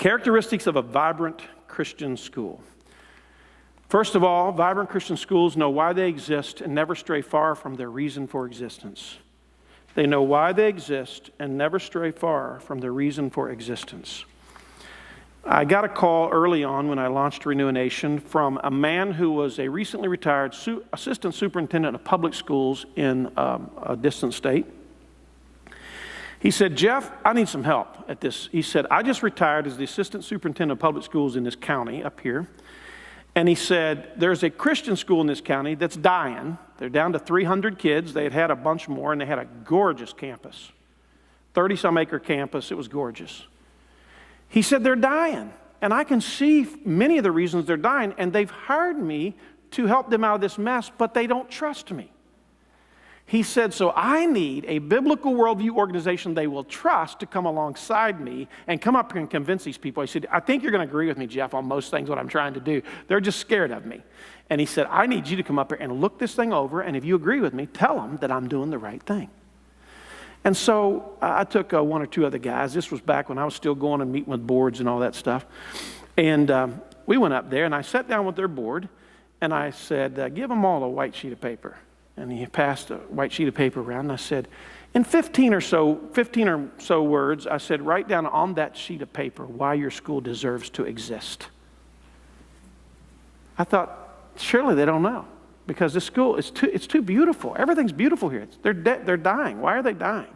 Characteristics of a vibrant Christian school. First of all, vibrant Christian schools know why they exist and never stray far from their reason for existence. They know why they exist and never stray far from their reason for existence. I got a call early on when I launched Renew a Nation from a man who was a recently retired assistant superintendent of public schools in a distant state. He said, Jeff, I need some help at this. He said, I just retired as the assistant superintendent of public schools in this county up here. And he said, there's a Christian school in this county that's dying. They're down to 300 kids. They had a bunch more, and they had a gorgeous campus. 30-some acre campus. It was gorgeous. He said, they're dying. And I can see many of the reasons they're dying, and they've hired me to help them out of this mess, but they don't trust me. He said, so I need a biblical worldview organization they will trust to come alongside me and come up here and convince these people. He said, I think you're going to agree with me, Jeff, on most things what I'm trying to do. They're just scared of me. And he said, I need you to come up here and look this thing over, and if you agree with me, tell them that I'm doing the right thing. And so I took one or two other guys. This was back when I was still going and meeting with boards and all that stuff. And we went up there, and I sat down with their board, and I said, give them all a white sheet of paper. And he passed a white sheet of paper around, and I said, in 15 or so words, I said, write down on that sheet of paper why your school deserves to exist. I thought, surely they don't know, because this school is too beautiful. Everything's beautiful here. They're dying. Why are they dying?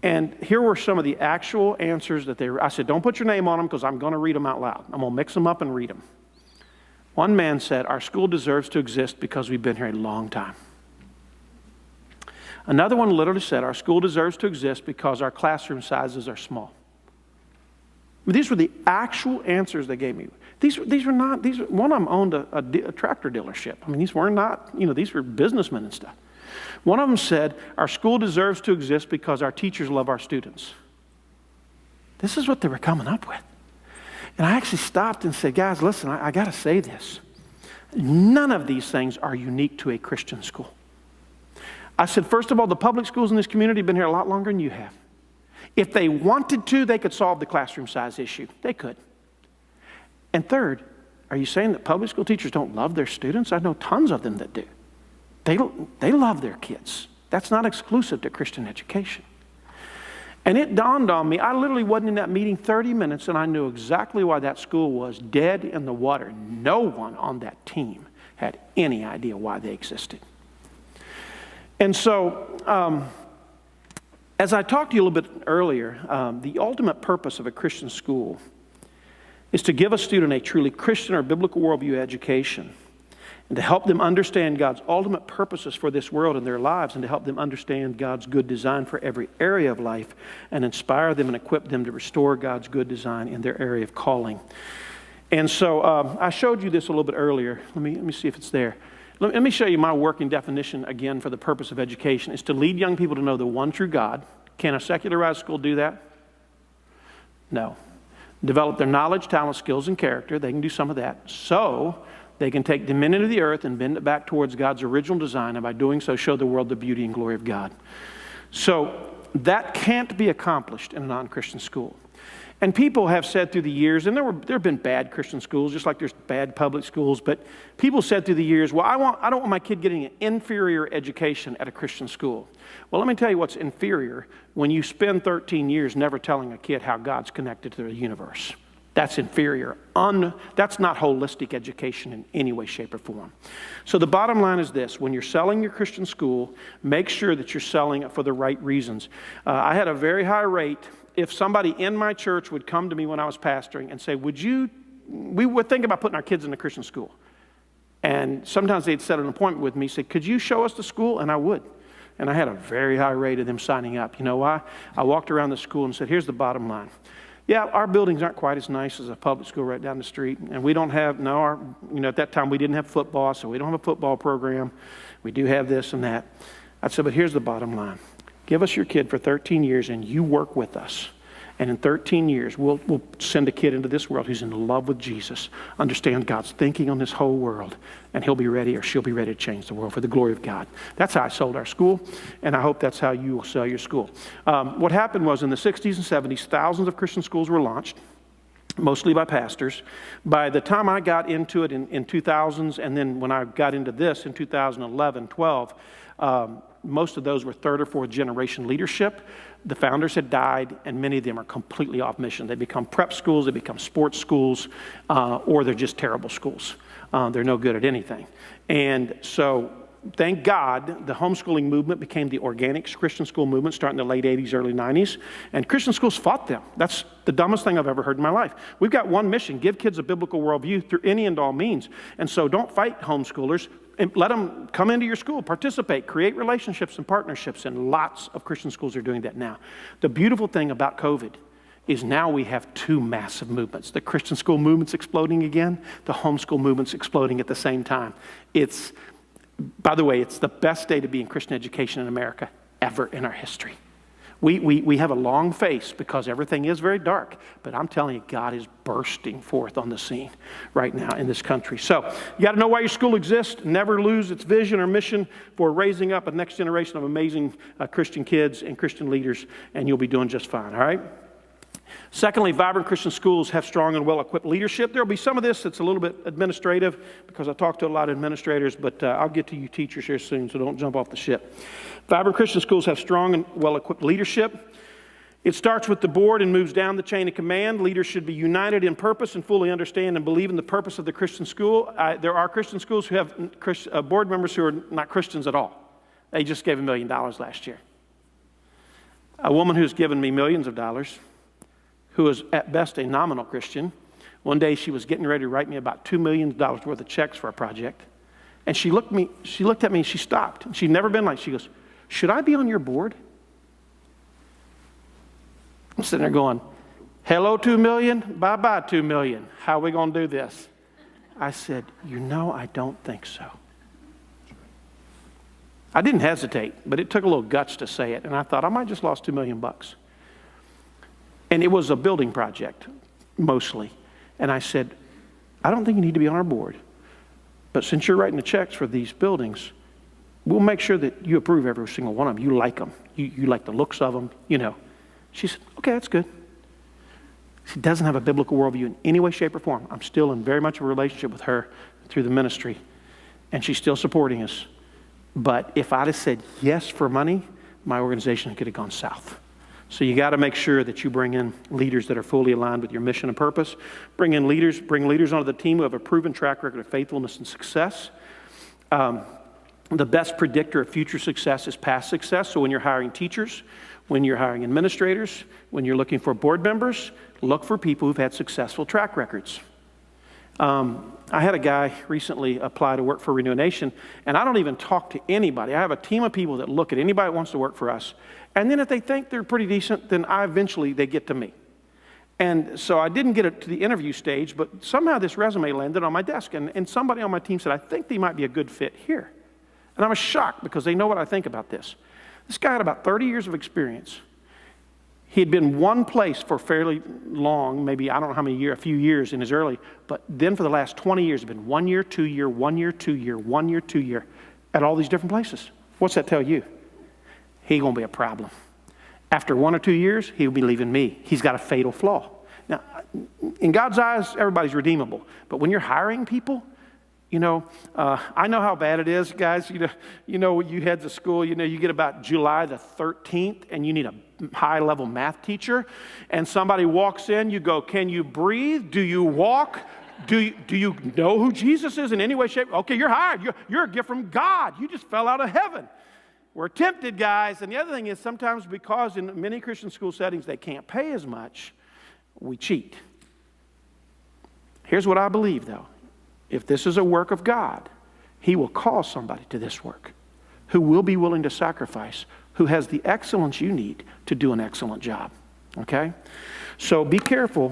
And here were some of the actual answers that I said, don't put your name on them because I'm going to read them out loud. I'm going to mix them up and read them. One man said, our school deserves to exist because we've been here a long time. Another one literally said, our school deserves to exist because our classroom sizes are small. These were the actual answers they gave me. One of them owned a tractor dealership. I mean, these were not, these were businessmen and stuff. One of them said, our school deserves to exist because our teachers love our students. This is what they were coming up with. And I actually stopped and said, guys, listen, I got to say this. None of these things are unique to a Christian school. I said, first of all, the public schools in this community have been here a lot longer than you have. If they wanted to, they could solve the classroom size issue. They could. And third, are you saying that public school teachers don't love their students? I know tons of them that do. They love their kids. That's not exclusive to Christian education. And it dawned on me, I literally wasn't in that meeting 30 minutes, and I knew exactly why that school was dead in the water. No one on that team had any idea why they existed. And so, as I talked to you a little bit earlier, the ultimate purpose of a Christian school is to give a student a truly Christian or biblical worldview education, and to help them understand God's ultimate purposes for this world and their lives, and to help them understand God's good design for every area of life, and inspire them and equip them to restore God's good design in their area of calling. And so I showed you this a little bit earlier. Let me see if it's there. Let me show you my working definition again for the purpose of education. It's to lead young people to know the one true God. Can a secularized school do that? No. Develop their knowledge, talent, skills, and character. They can do some of that. So they can take dominion of the earth and bend it back towards God's original design, and by doing so, show the world the beauty and glory of God. So that can't be accomplished in a non-Christian school. And people have said through the years, and there have been bad Christian schools, just like there's bad public schools, but people said through the years, well, I don't want my kid getting an inferior education at a Christian school. Well, let me tell you what's inferior when you spend 13 years never telling a kid how God's connected to the universe. That's inferior. That's not holistic education in any way, shape, or form. So the bottom line is this. When you're selling your Christian school, make sure that you're selling it for the right reasons. I had a very high rate. If somebody in my church would come to me when I was pastoring and say, we were thinking about putting our kids in a Christian school. And sometimes they'd set an appointment with me, say, could you show us the school? And I would. And I had a very high rate of them signing up. You know why? I walked around the school and said, here's the bottom line. Yeah, our buildings aren't quite as nice as a public school right down the street. And we don't have, at that time we didn't have football, so we don't have a football program. We do have this and that. I said, but here's the bottom line. Give us your kid for 13 years and you work with us. And in 13 years, we'll send a kid into this world who's in love with Jesus, understand God's thinking on this whole world, and he'll be ready or she'll be ready to change the world for the glory of God. That's how I sold our school, and I hope that's how you will sell your school. What happened was in the 60s and 70s, thousands of Christian schools were launched. mostly by pastors. By the time I got into it in 2000s, and then when I got into this in 2011, 12, most of those were third or fourth generation leadership. The founders had died, and many of them are completely off mission. They become prep schools, they become sports schools, or they're just terrible schools. They're no good at anything. And so, thank God, the homeschooling movement became the organic Christian school movement starting in the late 80s, early 90s. And Christian schools fought them. That's the dumbest thing I've ever heard in my life. We've got one mission: give kids a biblical worldview through any and all means. And so don't fight homeschoolers. And let them come into your school, participate, create relationships and partnerships. And lots of Christian schools are doing that now. The beautiful thing about COVID is now we have two massive movements. The Christian school movement's exploding again. The homeschool movement's exploding at the same time. By the way, it's the best day to be in Christian education in America ever in our history. We have a long face because everything is very dark, but I'm telling you, God is bursting forth on the scene right now in this country. So you got to know why your school exists. Never lose its vision or mission for raising up a next generation of amazing Christian kids and Christian leaders, and you'll be doing just fine, all right? Secondly, vibrant Christian schools have strong and well-equipped leadership. There will be some of this that's a little bit administrative because I talk to a lot of administrators, but I'll get to you teachers here soon, so don't jump off the ship. Vibrant Christian schools have strong and well-equipped leadership. It starts with the board and moves down the chain of command. Leaders should be united in purpose and fully understand and believe in the purpose of the Christian school. There are Christian schools who have board members who are not Christians at all. They just gave $1 million last year. A woman who's given me millions of dollars, who is at best a nominal Christian. One day she was getting ready to write me about $2 million worth of checks for a project. And she looked at me and she stopped. And she'd never been like, she goes, "Should I be on your board?" I'm sitting there going, "Hello, 2 million, bye-bye 2 million. How are we gonna do this?" I said, I don't think so. I didn't hesitate, but it took a little guts to say it. And I thought, I might just lost $2 million. And it was a building project, mostly. And I said, "I don't think you need to be on our board. But since you're writing the checks for these buildings, we'll make sure that you approve every single one of them. You like them. You like the looks of them, She said, "Okay, that's good." She doesn't have a biblical worldview in any way, shape, or form. I'm still in very much of a relationship with her through the ministry. And she's still supporting us. But if I'd have said yes for money, my organization could have gone south. So you got to make sure that you bring in leaders that are fully aligned with your mission and purpose. Bring leaders onto the team who have a proven track record of faithfulness and success. The best predictor of future success is past success. So when you're hiring teachers, when you're hiring administrators, when you're looking for board members, look for people who've had successful track records. I had a guy recently apply to work for Renew Nation, and I don't even talk to anybody. I have a team of people that look at anybody that wants to work for us, and then if they think they're pretty decent, then eventually they get to me. And so I didn't get it to the interview stage, but somehow this resume landed on my desk, and somebody on my team said, "I think they might be a good fit here." And I was shocked because they know what I think about this. This guy had about 30 years of experience. He had been one place for fairly long, maybe I don't know how many years, a few years in his early, but then for the last 20 years, it's been 1 year, 2 year, 1 year, 2 year, 1 year, 2 year, at all these different places. What's that tell you? He's going to be a problem. After 1 or 2 years, he'll be leaving me. He's got a fatal flaw. Now, in God's eyes, everybody's redeemable. But when you're hiring people, I know how bad it is, guys. You head to school, you get about July the 13th, and you need a high-level math teacher, and somebody walks in, you go, "Can you breathe? Do you walk? Do you know who Jesus is in any way, shape?" Okay, you're hired. You're a gift from God. You just fell out of heaven. We're tempted, guys. And the other thing is sometimes because in many Christian school settings they can't pay as much, we cheat. Here's what I believe, though. If this is a work of God, He will call somebody to this work who will be willing to sacrifice, who has the excellence you need to do an excellent job. Okay? So be careful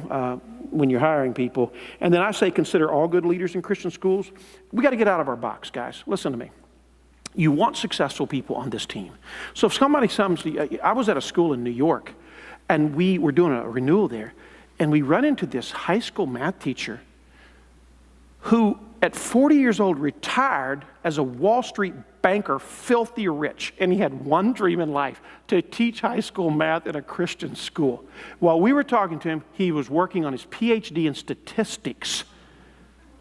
when you're hiring people. And then I say consider all good leaders in Christian schools. We got to get out of our box, guys. Listen to me. You want successful people on this team. So if somebody comes, I was at a school in New York, and we were doing a renewal there, and we run into this high school math teacher who at 40 years old, retired as a Wall Street banker, filthy rich, and he had one dream in life, to teach high school math in a Christian school. While we were talking to him, he was working on his PhD in statistics,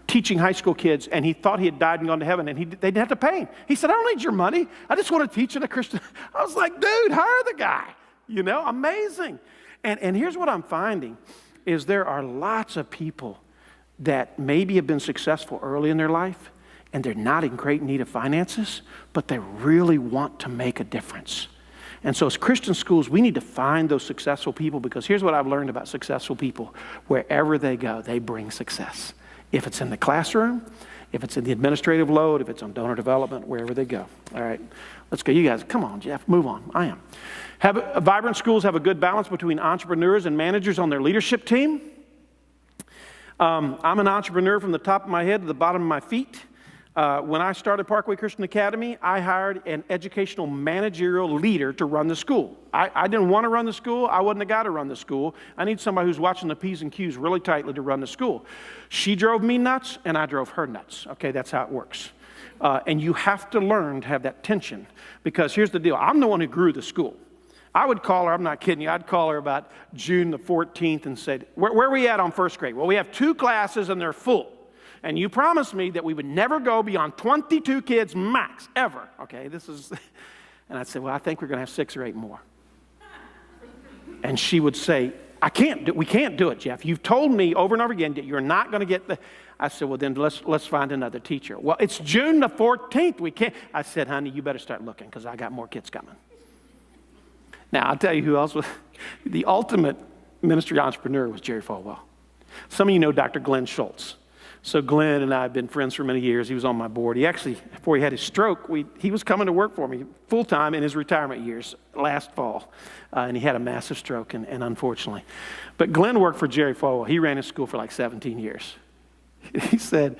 teaching high school kids, and he thought he had died and gone to heaven, and they didn't have to pay him. He said, I don't need your money. I just want to teach in a Christian. I was like, dude, hire the guy. You know, amazing. And here's what I'm finding, is there are lots of people that maybe have been successful early in their life, and they're not in great need of finances, but they really want to make a difference. And so as Christian schools, we need to find those successful people, because here's what I've learned about successful people. Wherever they go, they bring success. If it's in the classroom, if it's in the administrative load, if it's on donor development, wherever they go. All right, let's go. You guys, come on, Jeff, move on. I am. Vibrant schools have a good balance between entrepreneurs and managers on their leadership team. I'm an entrepreneur from the top of my head to the bottom of my feet. When I started Parkway Christian Academy, I hired an educational managerial leader to run the school. I didn't want to run the school. I wasn't the guy to run the school. I need somebody who's watching the P's and Q's really tightly to run the school. She drove me nuts, and I drove her nuts. Okay, that's how it works. And you have to learn to have that tension, because here's the deal. I'm the one who grew the school. I would call her, I'm not kidding you, I'd call her about June the 14th and say, where are we at on first grade? Well, we have 2 classes and they're full. And you promised me that we would never go beyond 22 kids max, ever. Okay, and I'd say, well, I think we're going to have 6 or 8 more. And she would say, we can't do it, Jeff. You've told me over and over again that you're not going to get I said, well, then let's find another teacher. Well, it's June the 14th. We can't. I said, honey, you better start looking, because I got more kids coming. Now, I'll tell you who else was the ultimate ministry entrepreneur was Jerry Falwell. Some of you know Dr. Glenn Schultz. So Glenn and I have been friends for many years. He was on my board. He actually, before he had his stroke, he was coming to work for me full-time in his retirement years last fall. And he had a massive stroke, and unfortunately. But Glenn worked for Jerry Falwell. He ran his school for like 17 years. He said,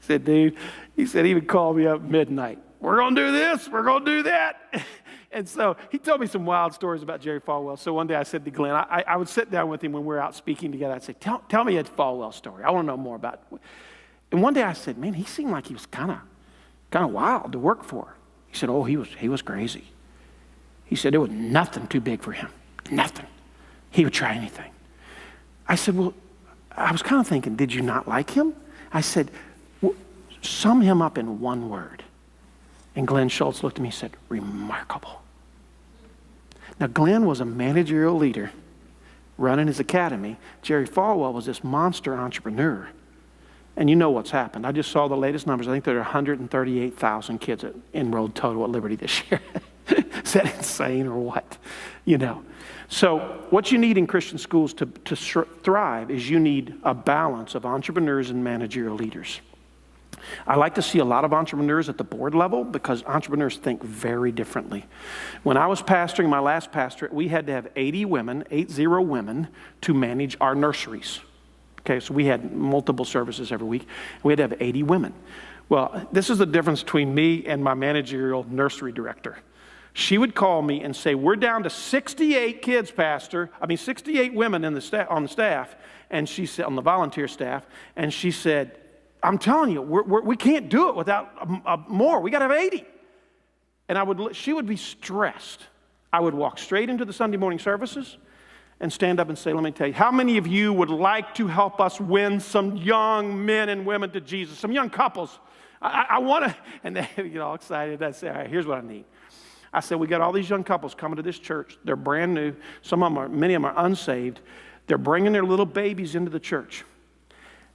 dude, he would call me up at midnight. We're going to do this. We're going to do that. And so he told me some wild stories about Jerry Falwell. So one day I said to Glenn, I would sit down with him when we were out speaking together. I'd say, tell me a Falwell story. I want to know more about it. And one day I said, man, he seemed like he was kind of wild to work for. He said, oh, he was crazy. He said there was nothing too big for him. Nothing. He would try anything. I said, well, I was kind of thinking, did you not like him? I said, well, sum him up in one word. And Glenn Schultz looked at me and said, remarkable. Now, Glenn was a managerial leader running his academy. Jerry Falwell was this monster entrepreneur. And you know what's happened. I just saw the latest numbers. I think there are 138,000 kids enrolled total at Liberty this year. Is that insane or what? You know. So what you need in Christian schools to thrive is you need a balance of entrepreneurs and managerial leaders. I like to see a lot of entrepreneurs at the board level, because entrepreneurs think very differently. When I was pastoring my last pastorate, we had to have 80 women to manage our nurseries. Okay, so we had multiple services every week. We had to have 80 women. Well, this is the difference between me and my managerial nursery director. She would call me and say, we're down to 68 kids, Pastor. 68 women on the staff, and she said, on the volunteer staff, and she said, I'm telling you, we can't do it without more. We got to have 80. And she would be stressed. I would walk straight into the Sunday morning services and stand up and say, let me tell you, how many of you would like to help us win some young men and women to Jesus, some young couples? I want to, and they get all excited. I say, all right, here's what I need. I said, we got all these young couples coming to this church. They're brand new. Many of them are unsaved. They're bringing their little babies into the church.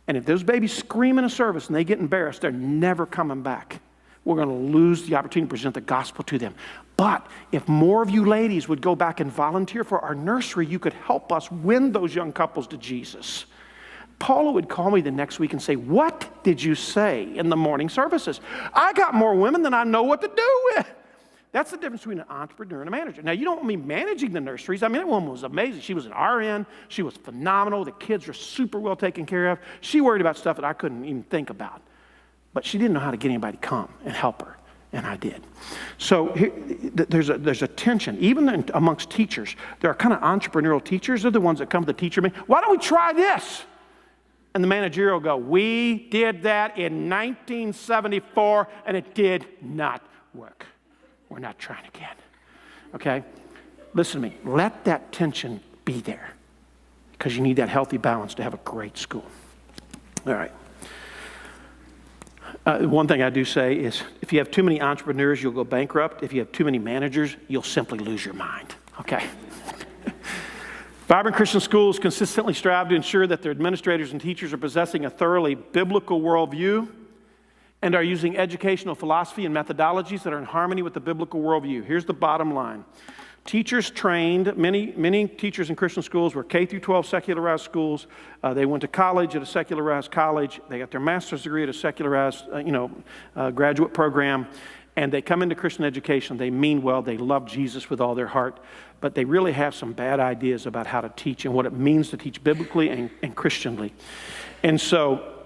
And if those babies scream in a service and they get embarrassed, they're never coming back. We're going to lose the opportunity to present the gospel to them. But if more of you ladies would go back and volunteer for our nursery, you could help us win those young couples to Jesus. Paula would call me the next week and say, what did you say in the morning services? I got more women than I know what to do with. That's the difference between an entrepreneur and a manager. Now, you don't want me managing the nurseries. That woman was amazing. She was an RN. She was phenomenal. The kids were super well taken care of. She worried about stuff that I couldn't even think about. But she didn't know how to get anybody to come and help her, and I did. So there's a tension. Even amongst teachers, there are kind of entrepreneurial teachers. They're the ones that come to the teacher meeting. Why don't we try this? And the managerial go, we did that in 1974 and it did not work. We're not trying again. Okay? Listen to me. Let that tension be there because you need that healthy balance to have a great school. All right. One thing I do say is if you have too many entrepreneurs, you'll go bankrupt. If you have too many managers, you'll simply lose your mind. Okay? Vibrant Christian schools consistently strive to ensure that their administrators and teachers are possessing a thoroughly biblical worldview and are using educational philosophy and methodologies that are in harmony with the biblical worldview. Here's the bottom line. Teachers trained, many teachers in Christian schools were K through 12 secularized schools. They went to college at a secularized college. They got their master's degree at a secularized, graduate program. And they come into Christian education. They mean well. They love Jesus with all their heart. But they really have some bad ideas about how to teach and what it means to teach biblically and Christianly. And so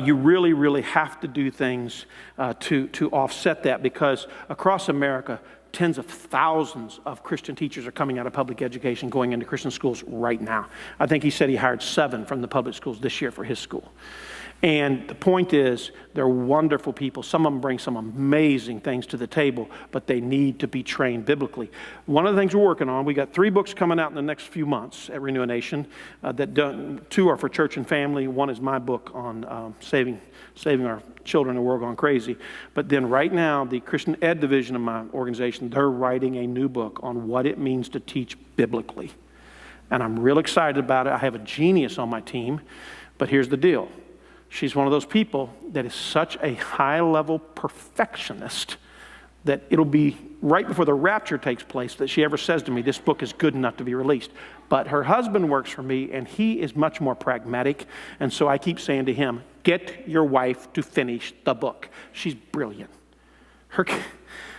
you really, really have to do things to offset that because across America, tens of thousands of Christian teachers are coming out of public education going into Christian schools right now. I think he said he hired 7 from the public schools this year for his school. And the point is, they're wonderful people. Some of them bring some amazing things to the table, but they need to be trained biblically. One of the things we're working on, we got 3 books coming out in the next few months at Renew a Nation. 2 are for church and family. 1 is my book on saving our children in the world gone crazy. But then right now, the Christian Ed division of my organization, they're writing a new book on what it means to teach biblically. And I'm real excited about it. I have a genius on my team, but here's the deal. She's one of those people that is such a high-level perfectionist that it'll be right before the rapture takes place that she ever says to me, this book is good enough to be released. But her husband works for me, and he is much more pragmatic. And so I keep saying to him, get your wife to finish the book. She's brilliant.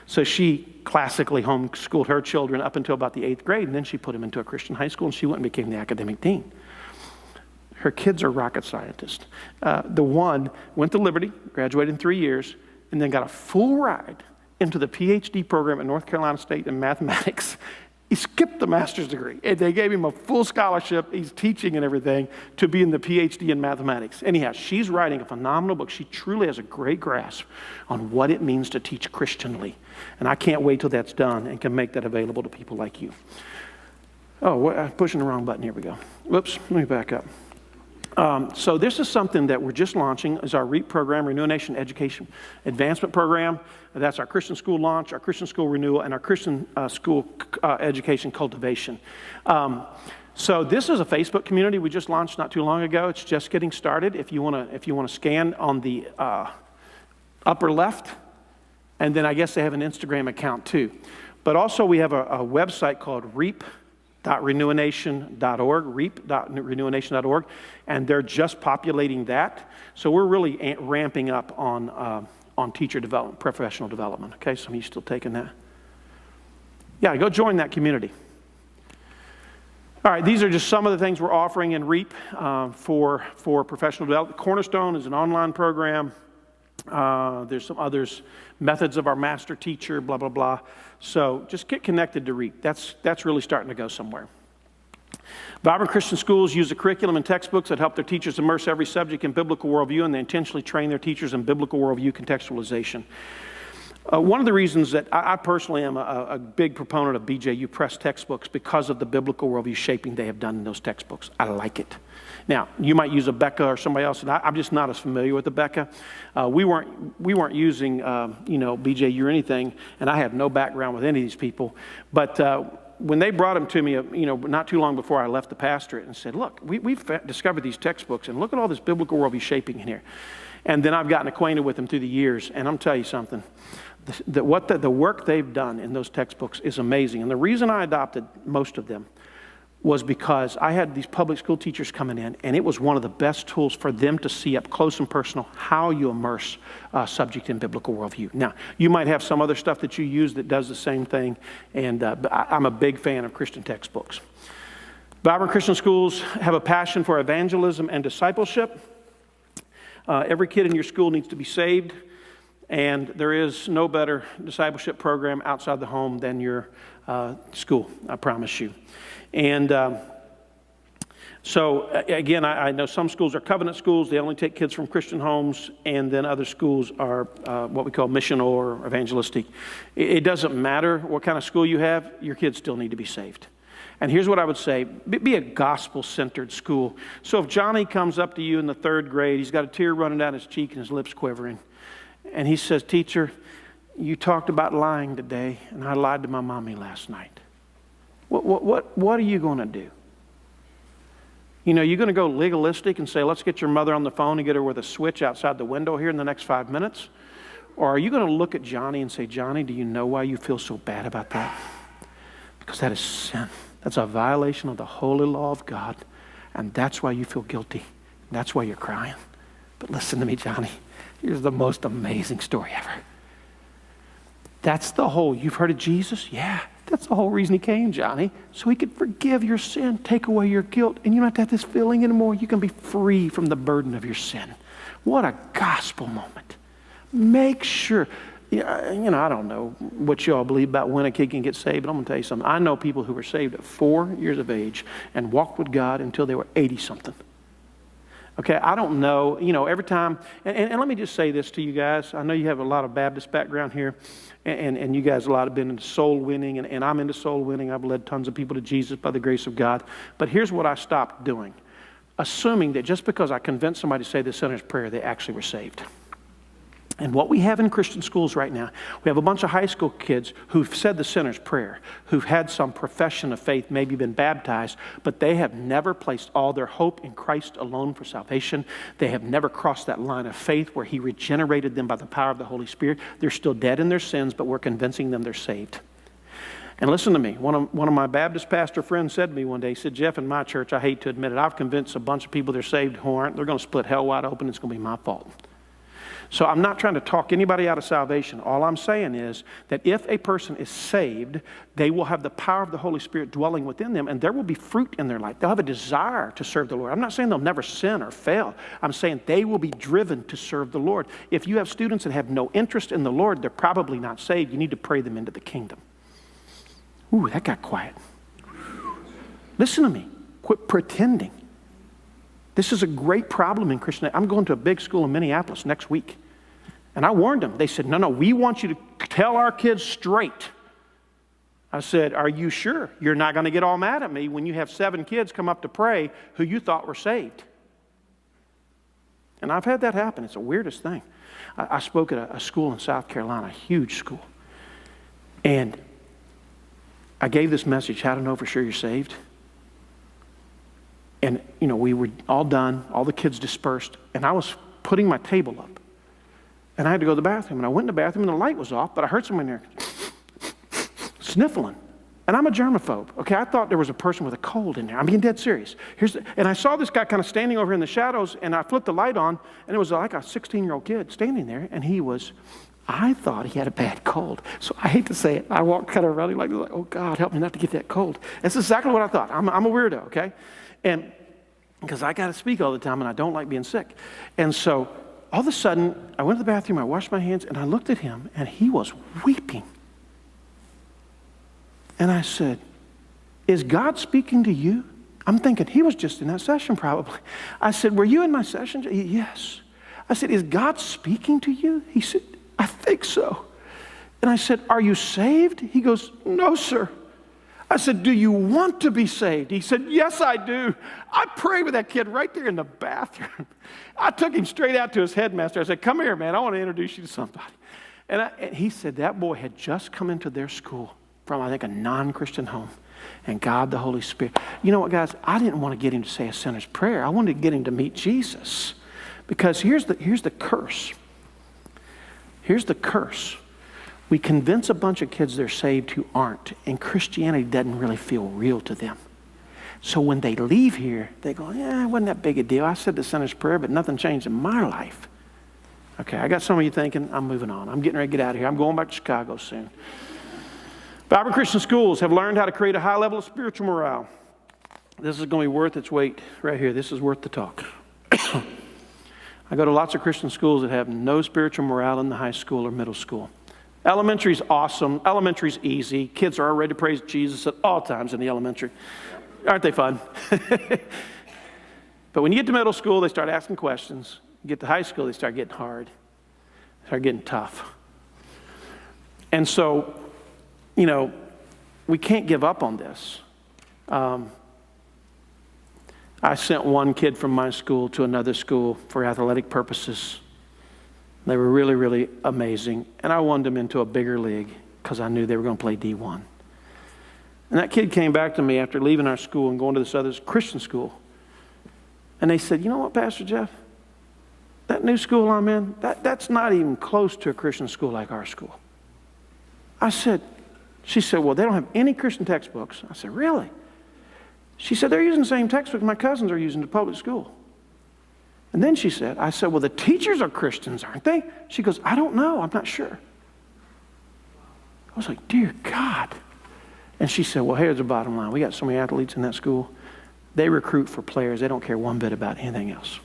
So she classically homeschooled her children up until about the 8th grade, and then she put them into a Christian high school, and she went and became the academic dean. Her kids are rocket scientists. The one went to Liberty, graduated in 3 years, and then got a full ride into the PhD program at North Carolina State in mathematics. He skipped the master's degree. And they gave him a full scholarship. He's teaching and everything to be in the PhD in mathematics. Anyhow, she's writing a phenomenal book. She truly has a great grasp on what it means to teach Christianly. And I can't wait till that's done and can make that available to people like you. Oh, I'm pushing the wrong button. Here we go. Whoops, let me back up. So this is something that we're just launching is our REAP program, Renew a Nation Education Advancement Program. That's our Christian school launch, our Christian school renewal, and our Christian school education cultivation. So this is a Facebook community we just launched not too long ago. It's just getting started. If you want to scan on the upper left, and then I guess they have an Instagram account too. But also we have a website called reap.renewanation.org, reap.renewanation.org, and they're just populating that. So we're really ramping up on teacher development, professional development. Okay, some of you still taking that? Yeah, go join that community. All right, these are just some of the things we're offering in REAP for professional development. Cornerstone is an online program. There's some others, methods of our master teacher, blah, blah, blah. So just get connected to REAP. That's really starting to go somewhere. Vibrant Christian schools use a curriculum and textbooks that help their teachers immerse every subject in biblical worldview, and they intentionally train their teachers in biblical worldview contextualization. One of the reasons that I personally am a big proponent of BJU Press textbooks because of the biblical worldview shaping they have done in those textbooks. I like it. Now, you might use a Becca or somebody else, and I'm just not as familiar with the Becca. We weren't using BJU or anything, and I had no background with any of these people. But when they brought them to me, not too long before I left the pastorate, and said, "Look, we've discovered these textbooks, and look at all this biblical worldview shaping in here." And then I've gotten acquainted with them through the years, and I'm telling you something. The work they've done in those textbooks is amazing. And the reason I adopted most of them was because I had these public school teachers coming in, and it was one of the best tools for them to see up close and personal how you immerse a subject in biblical worldview. Now, you might have some other stuff that you use that does the same thing, and but I'm a big fan of Christian textbooks. Vibrant Christian schools have a passion for evangelism and discipleship. Every kid in your school needs to be saved. And there is no better discipleship program outside the home than your school, I promise you. And So again, I know some schools are covenant schools. They only take kids from Christian homes, and then other schools are what we call missional or evangelistic. It doesn't matter what kind of school you have, your kids still need to be saved. And here's what I would say, be a gospel-centered school. So if Johnny comes up to you in the 3rd grade, he's got a tear running down his cheek and his lips quivering, and he says, "Teacher, you talked about lying today, and I lied to my mommy last night." What are you going to do? You know, you're going to go legalistic and say, "Let's get your mother on the phone and get her with a switch outside the window here in the next 5 minutes"? Or are you going to look at Johnny and say, "Johnny, do you know why you feel so bad about that? Because that is sin. That's a violation of the holy law of God, and that's why you feel guilty. That's why you're crying. But listen to me, Johnny. Here's the most amazing story ever. You've heard of Jesus? Yeah, that's the whole reason he came, Johnny. So he could forgive your sin, take away your guilt, and you don't have to have this feeling anymore. You can be free from the burden of your sin." What a gospel moment. Make sure, I don't know what you all believe about when a kid can get saved, but I'm going to tell you something. I know people who were saved at 4 years of age and walked with God until they were 80-something. Okay, I don't know, every time, and let me just say this to you guys. I know you have a lot of Baptist background here, and you guys a lot have been into soul winning, and I'm into soul winning. I've led tons of people to Jesus by the grace of God. But here's what I stopped doing. Assuming that just because I convinced somebody to say the sinner's prayer, they actually were saved. And what we have in Christian schools right now, we have a bunch of high school kids who've said the sinner's prayer, who've had some profession of faith, maybe been baptized, but they have never placed all their hope in Christ alone for salvation. They have never crossed that line of faith where he regenerated them by the power of the Holy Spirit. They're still dead in their sins, but we're convincing them they're saved. And listen to me. One of my Baptist pastor friends said to me one day, he said, "Jeff, in my church, I hate to admit it, I've convinced a bunch of people they're saved who aren't. They're going to split hell wide open. It's going to be my fault." So I'm not trying to talk anybody out of salvation. All I'm saying is that if a person is saved, they will have the power of the Holy Spirit dwelling within them, and there will be fruit in their life. They'll have a desire to serve the Lord. I'm not saying they'll never sin or fail. I'm saying they will be driven to serve the Lord. If you have students that have no interest in the Lord, they're probably not saved. You need to pray them into the kingdom. Ooh, that got quiet. Listen to me. Quit pretending. This is a great problem in Christianity. I'm going to a big school in Minneapolis next week. And I warned them. They said, no, we want you to tell our kids straight. I said, "Are you sure you're not going to get all mad at me when you have 7 kids come up to pray who you thought were saved?" And I've had that happen. It's the weirdest thing. I spoke at a school in South Carolina, a huge school. And I gave this message, how to know for sure you're saved. And, we were all done. All the kids dispersed. And I was putting my table up. And I had to go to the bathroom. And I went in the bathroom, and the light was off, but I heard someone there sniffling. And I'm a germaphobe. Okay, I thought there was a person with a cold in there. I'm being dead serious. And I saw this guy kind of standing over in the shadows, and I flipped the light on, and it was like a 16-year-old kid standing there, and I thought he had a bad cold. So I hate to say it. I walked kind of around him like, "Oh, God, help me not to get that cold." That's exactly what I thought. I'm a weirdo, okay? And because I got to speak all the time, and I don't like being sick. And so all of a sudden, I went to the bathroom, I washed my hands, and I looked at him, and he was weeping. And I said, "Is God speaking to you?" I'm thinking, he was just in that session probably. I said, "Were you in my session?" "Yes." I said, "Is God speaking to you?" He said, "I think so." And I said, "Are you saved?" He goes, "No, sir." I said, "Do you want to be saved?" He said, "Yes, I do." I prayed with that kid right there in the bathroom. I took him straight out to his headmaster. I said, "Come here, man. I want to introduce you to somebody." And he said that boy had just come into their school from, I think, a non-Christian home. And God, the Holy Spirit. You know what, guys? I didn't want to get him to say a sinner's prayer. I wanted to get him to meet Jesus. Because here's the curse. Here's the curse. We convince a bunch of kids they're saved who aren't, and Christianity doesn't really feel real to them. So when they leave here, they go, "Yeah, it wasn't that big a deal. I said the sinner's prayer, but nothing changed in my life." Okay, I got some of you thinking, I'm moving on. I'm getting ready to get out of here. I'm going back to Chicago soon. Vibrant Christian schools have learned how to create a high level of spiritual morale. This is going to be worth its weight right here. This is worth the talk. I go to lots of Christian schools that have no spiritual morale in the high school or middle school. Elementary's awesome. Elementary's easy. Kids are already to praise Jesus at all times in the elementary. Aren't they fun? But when you get to middle school, they start asking questions. You get to high school, they start getting hard. They start getting tough. And so, we can't give up on this. I sent one kid from my school to another school for athletic purposes. They were really, really amazing. And I wanted them into a bigger league because I knew they were going to play D1. And that kid came back to me after leaving our school and going to this other Christian school. And they said, you know what, Pastor Jeff? That new school I'm in, that's not even close to a Christian school like our school. She said, well, they don't have any Christian textbooks. I said, really? She said, they're using the same textbooks my cousins are using in the public school. And then I said, well, the teachers are Christians, aren't they? She goes, I don't know. I'm not sure. I was like, dear God. And she said, well, here's the bottom line. We got so many athletes in that school. They recruit for players. They don't care one bit about anything else.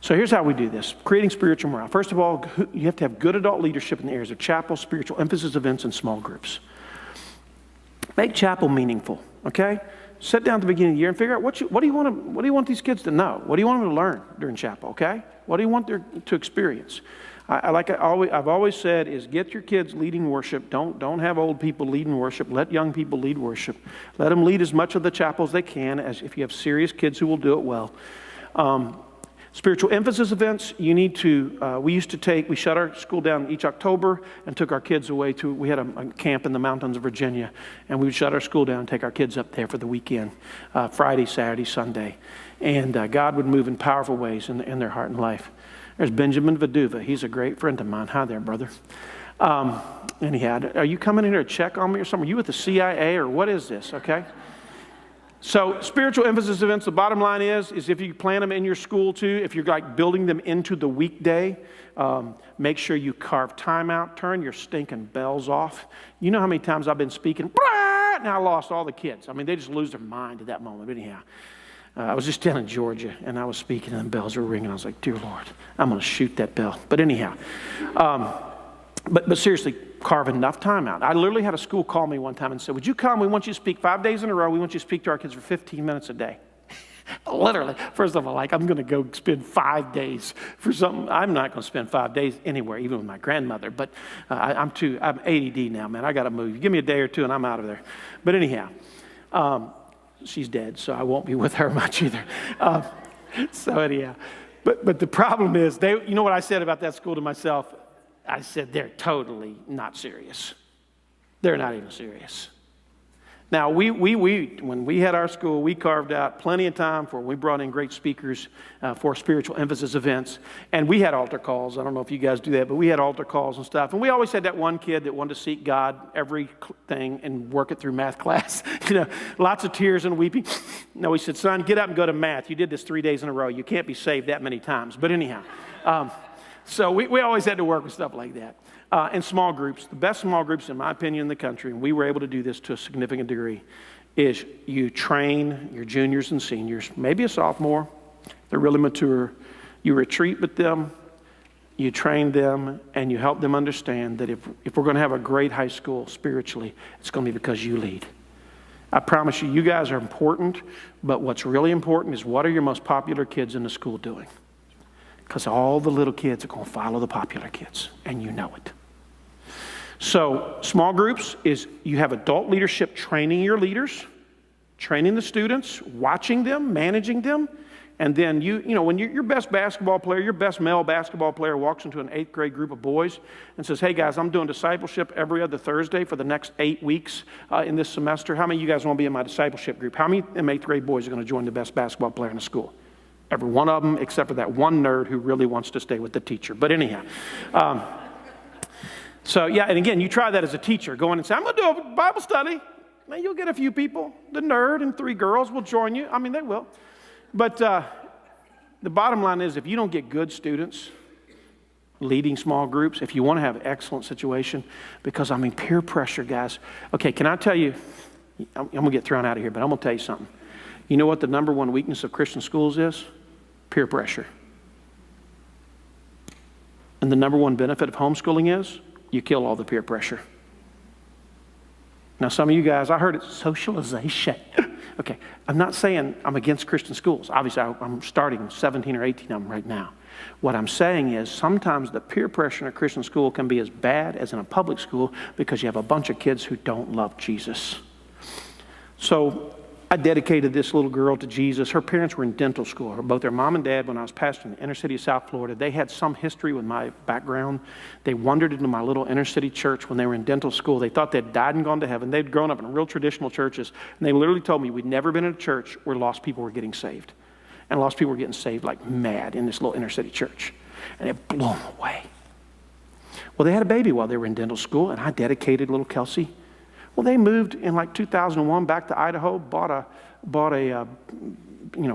So here's how we do this. Creating spiritual morale. First of all, you have to have good adult leadership in the areas of chapel, spiritual emphasis events, and small groups. Make chapel meaningful, okay? Sit down at the beginning of the year and figure out what do you want these kids to know? What do you want them to learn during chapel, okay? What do you want them to experience? I've always said is get your kids leading worship. Don't have old people leading worship. Let young people lead worship. Let them lead as much of the chapel as they can, as if you have serious kids who will do it well. Spiritual emphasis events, we shut our school down each October and took our kids away we had a camp in the mountains of Virginia, and we would shut our school down and take our kids up there for the weekend, Friday, Saturday, Sunday. And God would move in powerful ways in their heart and life. There's Benjamin Viduva. He's a great friend of mine. Hi there, brother. Are you coming in here to check on me or something? Are you with the CIA or what is this, okay? So spiritual emphasis events, the bottom line is if you plan them in your school too, if you're like building them into the weekday, make sure you carve time out, turn your stinking bells off. You know how many times I've been speaking, and I lost all the kids. I mean, they just lose their mind at that moment. But anyhow, I was just down in Georgia, and I was speaking, and the bells were ringing. I was like, dear Lord, I'm going to shoot that bell. But anyhow, but seriously, carve enough time out. I literally had a school call me one time and said, would you come? We want you to speak 5 days in a row. We want you to speak to our kids for 15 minutes a day. Literally. First of all, I'm going to go spend 5 days for something. I'm not going to spend 5 days anywhere, even with my grandmother. But I'm ADD now, man. I got to move. Give me a day or two and I'm out of there. But anyhow, she's dead, so I won't be with her much either. So anyhow, but the problem is, you know what I said about that school to myself? I said, they're totally not serious. They're not even serious. Now, when we had our school, we carved out plenty of time we brought in great speakers for spiritual emphasis events. And we had altar calls. I don't know if you guys do that, but we had altar calls and stuff. And we always had that one kid that wanted to seek God everything and work it through math class. Lots of tears and weeping. No, he said, son, get up and go to math. You did this 3 days in a row. You can't be saved that many times. But anyhow. So we always had to work with stuff like that. And small groups, the best small groups, in my opinion, in the country, and we were able to do this to a significant degree, is you train your juniors and seniors, maybe a sophomore, they're really mature. You retreat with them, you train them, and you help them understand that if we're going to have a great high school spiritually, it's going to be because you lead. I promise you guys are important, but what's really important is what are your most popular kids in the school doing? Because all the little kids are going to follow the popular kids, and you know it. So small groups is you have adult leadership training your leaders, training the students, watching them, managing them, and then when your best basketball player, your best male basketball player walks into an 8th grade group of boys and says, hey guys, I'm doing discipleship every other Thursday for the next 8 weeks in this semester. How many of you guys want to be in my discipleship group? How many 8th grade boys are going to join the best basketball player in the school? Every one of them, except for that one nerd who really wants to stay with the teacher. But anyhow. And again, you try that as a teacher. Go in and say, I'm going to do a Bible study. Now, you'll get a few people. The nerd and 3 girls will join you. I mean, they will. But the bottom line is if you don't get good students leading small groups, if you want to have an excellent situation, because, peer pressure, guys. Okay, can I tell you, I'm going to get thrown out of here, but I'm going to tell you something. You know what the number one weakness of Christian schools is? Peer pressure. And the number one benefit of homeschooling is you kill all the peer pressure. Now, some of you guys, I heard it's socialization. Okay, I'm not saying I'm against Christian schools. Obviously, I'm starting 17 or 18 of them right now. What I'm saying is sometimes the peer pressure in a Christian school can be as bad as in a public school because you have a bunch of kids who don't love Jesus. So I dedicated this little girl to Jesus. Her parents were in dental school. Both their mom and dad, when I was pastoring in the inner city of South Florida, they had some history with my background. They wandered into my little inner city church when they were in dental school. They thought they'd died and gone to heaven. They'd grown up in real traditional churches. And they literally told me we'd never been in a church where lost people were getting saved. And lost people were getting saved like mad in this little inner city church. And it blew them away. Well, they had a baby while they were in dental school, and I dedicated little Kelsey. Well, they moved in like 2001 back to Idaho, bought a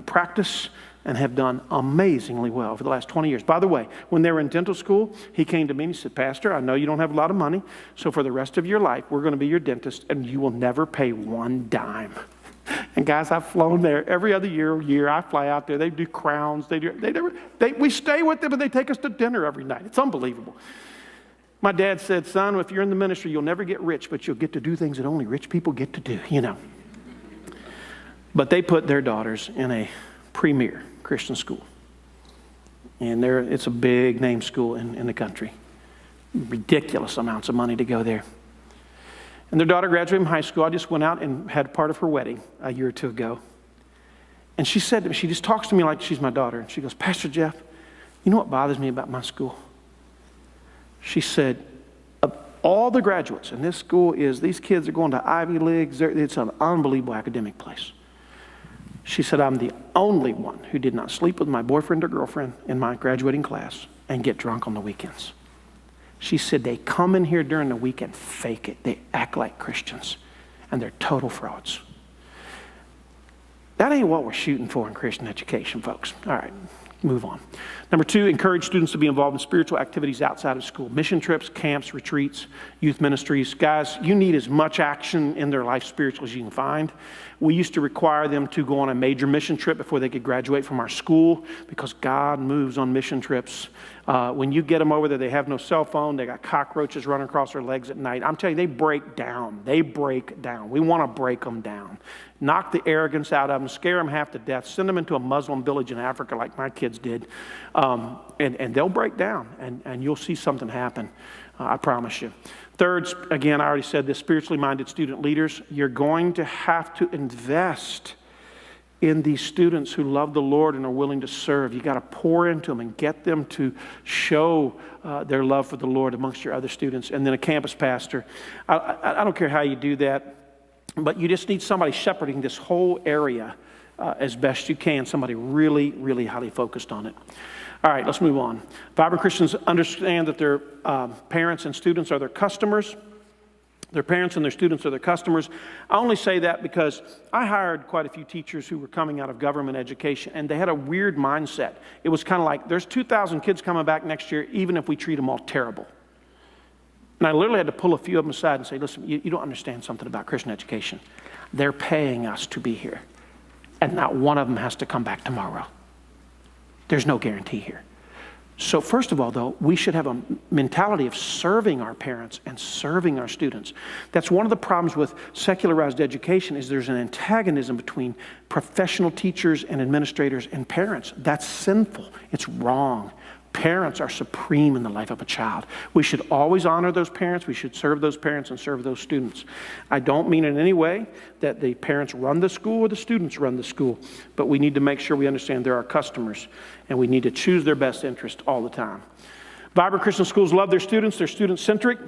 practice, and have done amazingly well for the last 20 years. By the way, when they were in dental school, he came to me and he said, Pastor, I know you don't have a lot of money, so for the rest of your life, we're going to be your dentist, and you will never pay one dime. And guys, I've flown there every other year. I fly out there. They do crowns. We stay with them, and they take us to dinner every night. It's unbelievable. My dad said, son, if you're in the ministry, you'll never get rich, but you'll get to do things that only rich people get to do, But they put their daughters in a premier Christian school. And it's a big name school in the country. Ridiculous amounts of money to go there. And their daughter graduated from high school. I just went out and had part of her wedding a year or two ago. And she said to me, she just talks to me like she's my daughter. And she goes, Pastor Jeff, you know what bothers me about my school? She said, of all the graduates, and this school these kids are going to Ivy Leagues. It's an unbelievable academic place. She said, I'm the only one who did not sleep with my boyfriend or girlfriend in my graduating class and get drunk on the weekends. She said, they come in here during the week and fake it. They act like Christians, and they're total frauds. That ain't what we're shooting for in Christian education, folks. All right, move on. Number 2, encourage students to be involved in spiritual activities outside of school. Mission trips, camps, retreats, youth ministries. Guys, you need as much action in their life spiritually as you can find. We used to require them to go on a major mission trip before they could graduate from our school because God moves on mission trips. When you get them over there, they have no cell phone. They got cockroaches running across their legs at night. I'm telling you, they break down. They break down. We want to break them down. Knock the arrogance out of them, scare them half to death, send them into a Muslim village in Africa like my kids did, and they'll break down, and you'll see something happen. I promise you. Third, again, I already said this, spiritually minded student leaders, you're going to have to invest in these students who love the Lord and are willing to serve. You got to pour into them and get them to show their love for the Lord amongst your other students. And then a campus pastor. I don't care how you do that, but you just need somebody shepherding this whole area as best you can, somebody really, really highly focused on it. All right, let's move on. Vibrant Christians understand that their parents and students are their customers. Their parents and their students are their customers. I only say that because I hired quite a few teachers who were coming out of government education, and they had a weird mindset. It was kind of like, there's 2,000 kids coming back next year, even if we treat them all terrible. And I literally had to pull a few of them aside and say, listen, you don't understand something about Christian education. They're paying us to be here, and not one of them has to come back tomorrow. There's no guarantee here. So first of all, though, we should have a mentality of serving our parents and serving our students. That's one of the problems with secularized education is there's an antagonism between professional teachers and administrators and parents. That's sinful. It's wrong. Parents are supreme in the life of a child. We should always honor those parents. We should serve those parents and serve those students. I don't mean in any way that the parents run the school or the students run the school, but we need to make sure we understand they're our customers, and we need to choose their best interest all the time. Vibrant Christian schools love their students. They're student-centric.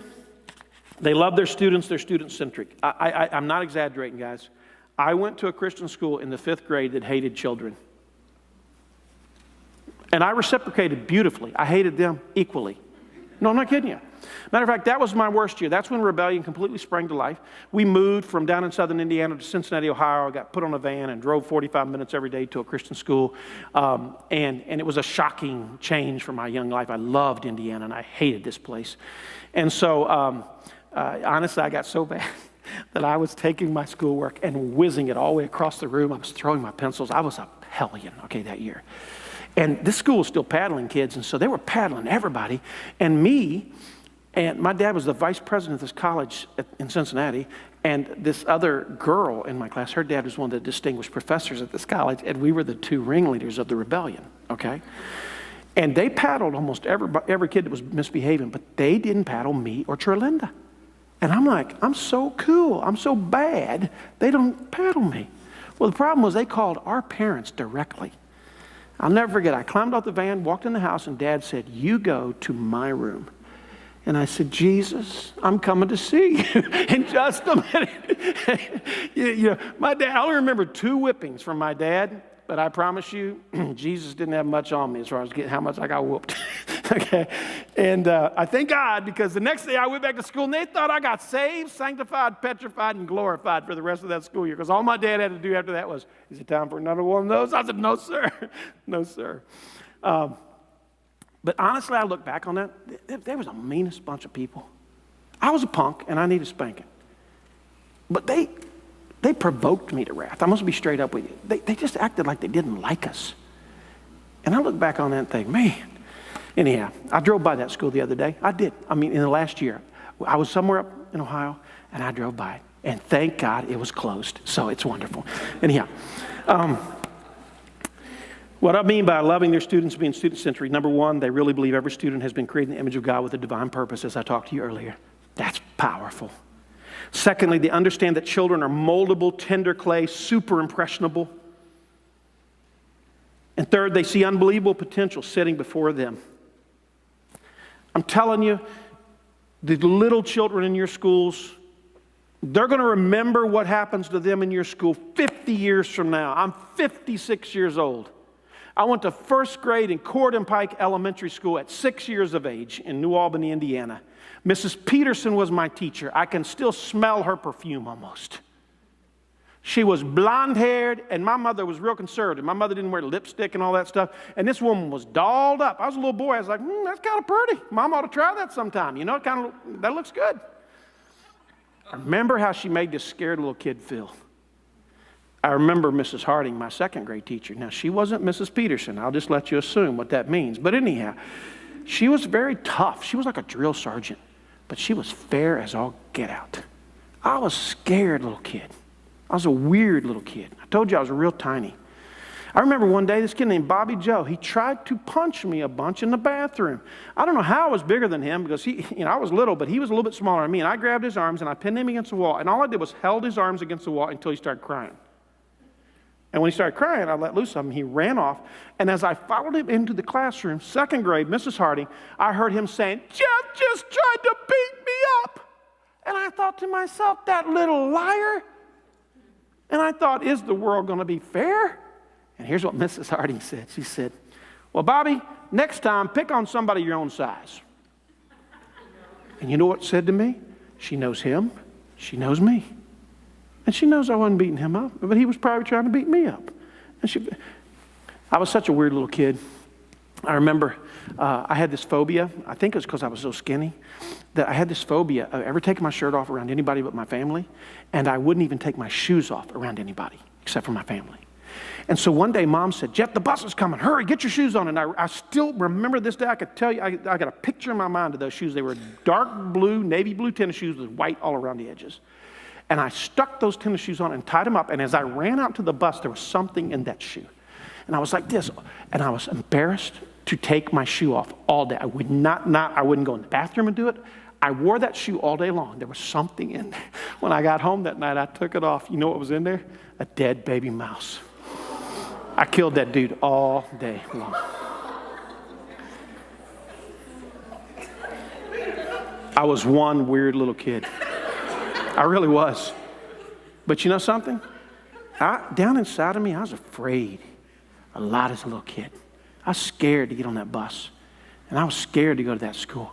They love their students. They're student-centric. I'm not exaggerating, guys. I went to a Christian school in the 5th grade that hated children. And I reciprocated beautifully. I hated them equally. No, I'm not kidding you. Matter of fact, that was my worst year. That's when rebellion completely sprang to life. We moved from down in southern Indiana to Cincinnati, Ohio. I got put on a van and drove 45 minutes every day to a Christian school. And it was a shocking change for my young life. I loved Indiana, and I hated this place. And so, honestly, I got so bad that I was taking my schoolwork and whizzing it all the way across the room. I was throwing my pencils. I was a hellion, that year. And this school was still paddling kids, and so they were paddling everybody. And me, and my dad was the vice president of this college in Cincinnati, And this other girl in my class, her dad was one of the distinguished professors at this college, and we were the two ringleaders of the rebellion, okay? And they paddled almost every kid that was misbehaving, but they didn't paddle me or Terlinda. And I'm like, I'm so cool, I'm so bad, they don't paddle me. Well, the problem was they called our parents directly. I'll never forget, I climbed off the van, walked in the house, and Dad said, you go to my room. And I said, Jesus, I'm coming to see you in just a minute. you know, my dad, I only remember 2 whippings from my dad, but I promise you, Jesus didn't have much on me as far as how much I got whooped. Okay? And I thank God, because the next day I went back to school and they thought I got saved, sanctified, petrified, and glorified for the rest of that school year. Because all my dad had to do after that was, is it time for another one of those? I said, no, sir. No, sir. But honestly, I look back on that, they was the meanest bunch of people. I was a punk, and I needed spanking. But they provoked me to wrath. I must be straight up with you. They just acted like they didn't like us. And I look back on that and think, man. Anyhow, I drove by that school the other day. I did. I mean, in the last year. I was somewhere up in Ohio, and I drove by it. And thank God it was closed. So it's wonderful. Anyhow. What I mean by loving their students, being student-centered, number one, they really believe every student has been created in the image of God with a divine purpose, as I talked to you earlier. That's powerful. Secondly, they understand that children are moldable, tender clay, super impressionable. And third, they see unbelievable potential sitting before them. I'm telling you, the little children in your schools, they're going to remember what happens to them in your school 50 years from now. I'm 56 years old. I went to first grade in Corden Pike Elementary School at 6 years of age in New Albany, Indiana. Mrs. Peterson was my teacher. I can still smell her perfume almost. She was blonde-haired, and my mother was real conservative. My mother didn't wear lipstick and all that stuff, and this woman was dolled up. I was a little boy. I was like, that's kind of pretty. Mom ought to try that sometime. You know, that looks good. I remember how she made this scared little kid feel. I remember Mrs. Harding, my second grade teacher. Now, she wasn't Mrs. Peterson. I'll just let you assume what that means. But anyhow, she was very tough. She was like a drill sergeant, but she was fair as all get out. I was a scared little kid. I was a weird little kid. I told you I was real tiny. I remember one day, this kid named Bobby Joe, he tried to punch me a bunch in the bathroom. I don't know how I was bigger than him, because I was little, but he was a little bit smaller than me. And I grabbed his arms and I pinned him against the wall. And all I did was held his arms against the wall until he started crying. And when he started crying, I let loose of him. He ran off. And as I followed him into the classroom, second grade, Mrs. Harding, I heard him saying, Jeff just tried to beat me up. And I thought to myself, that little liar. And I thought, is the world going to be fair? And here's what Mrs. Harding said. She said, well, Bobby, next time, pick on somebody your own size. And you know what it said to me? She knows him. She knows me. And she knows I wasn't beating him up, but he was probably trying to beat me up. And I was such a weird little kid. I remember I had this phobia. I think it was because I was so skinny, that I had this phobia of ever taking my shirt off around anybody but my family, and I wouldn't even take my shoes off around anybody except for my family. And so one day, Mom said, Jeff, the bus is coming. Hurry, get your shoes on. And I still remember this day. I could tell you, I got a picture in my mind of those shoes. They were dark blue, navy blue tennis shoes with white all around the edges. And I stuck those tennis shoes on and tied them up. And as I ran out to the bus, there was something in that shoe. And I was like this. And I was embarrassed to take my shoe off all day. I wouldn't go in the bathroom and do it. I wore that shoe all day long. There was something in there. When I got home that night, I took it off. You know what was in there? A dead baby mouse. I killed that dude all day long. I was one weird little kid. I really was. But you know something? Down inside of me, I was afraid a lot as a little kid. I was scared to get on that bus. And I was scared to go to that school.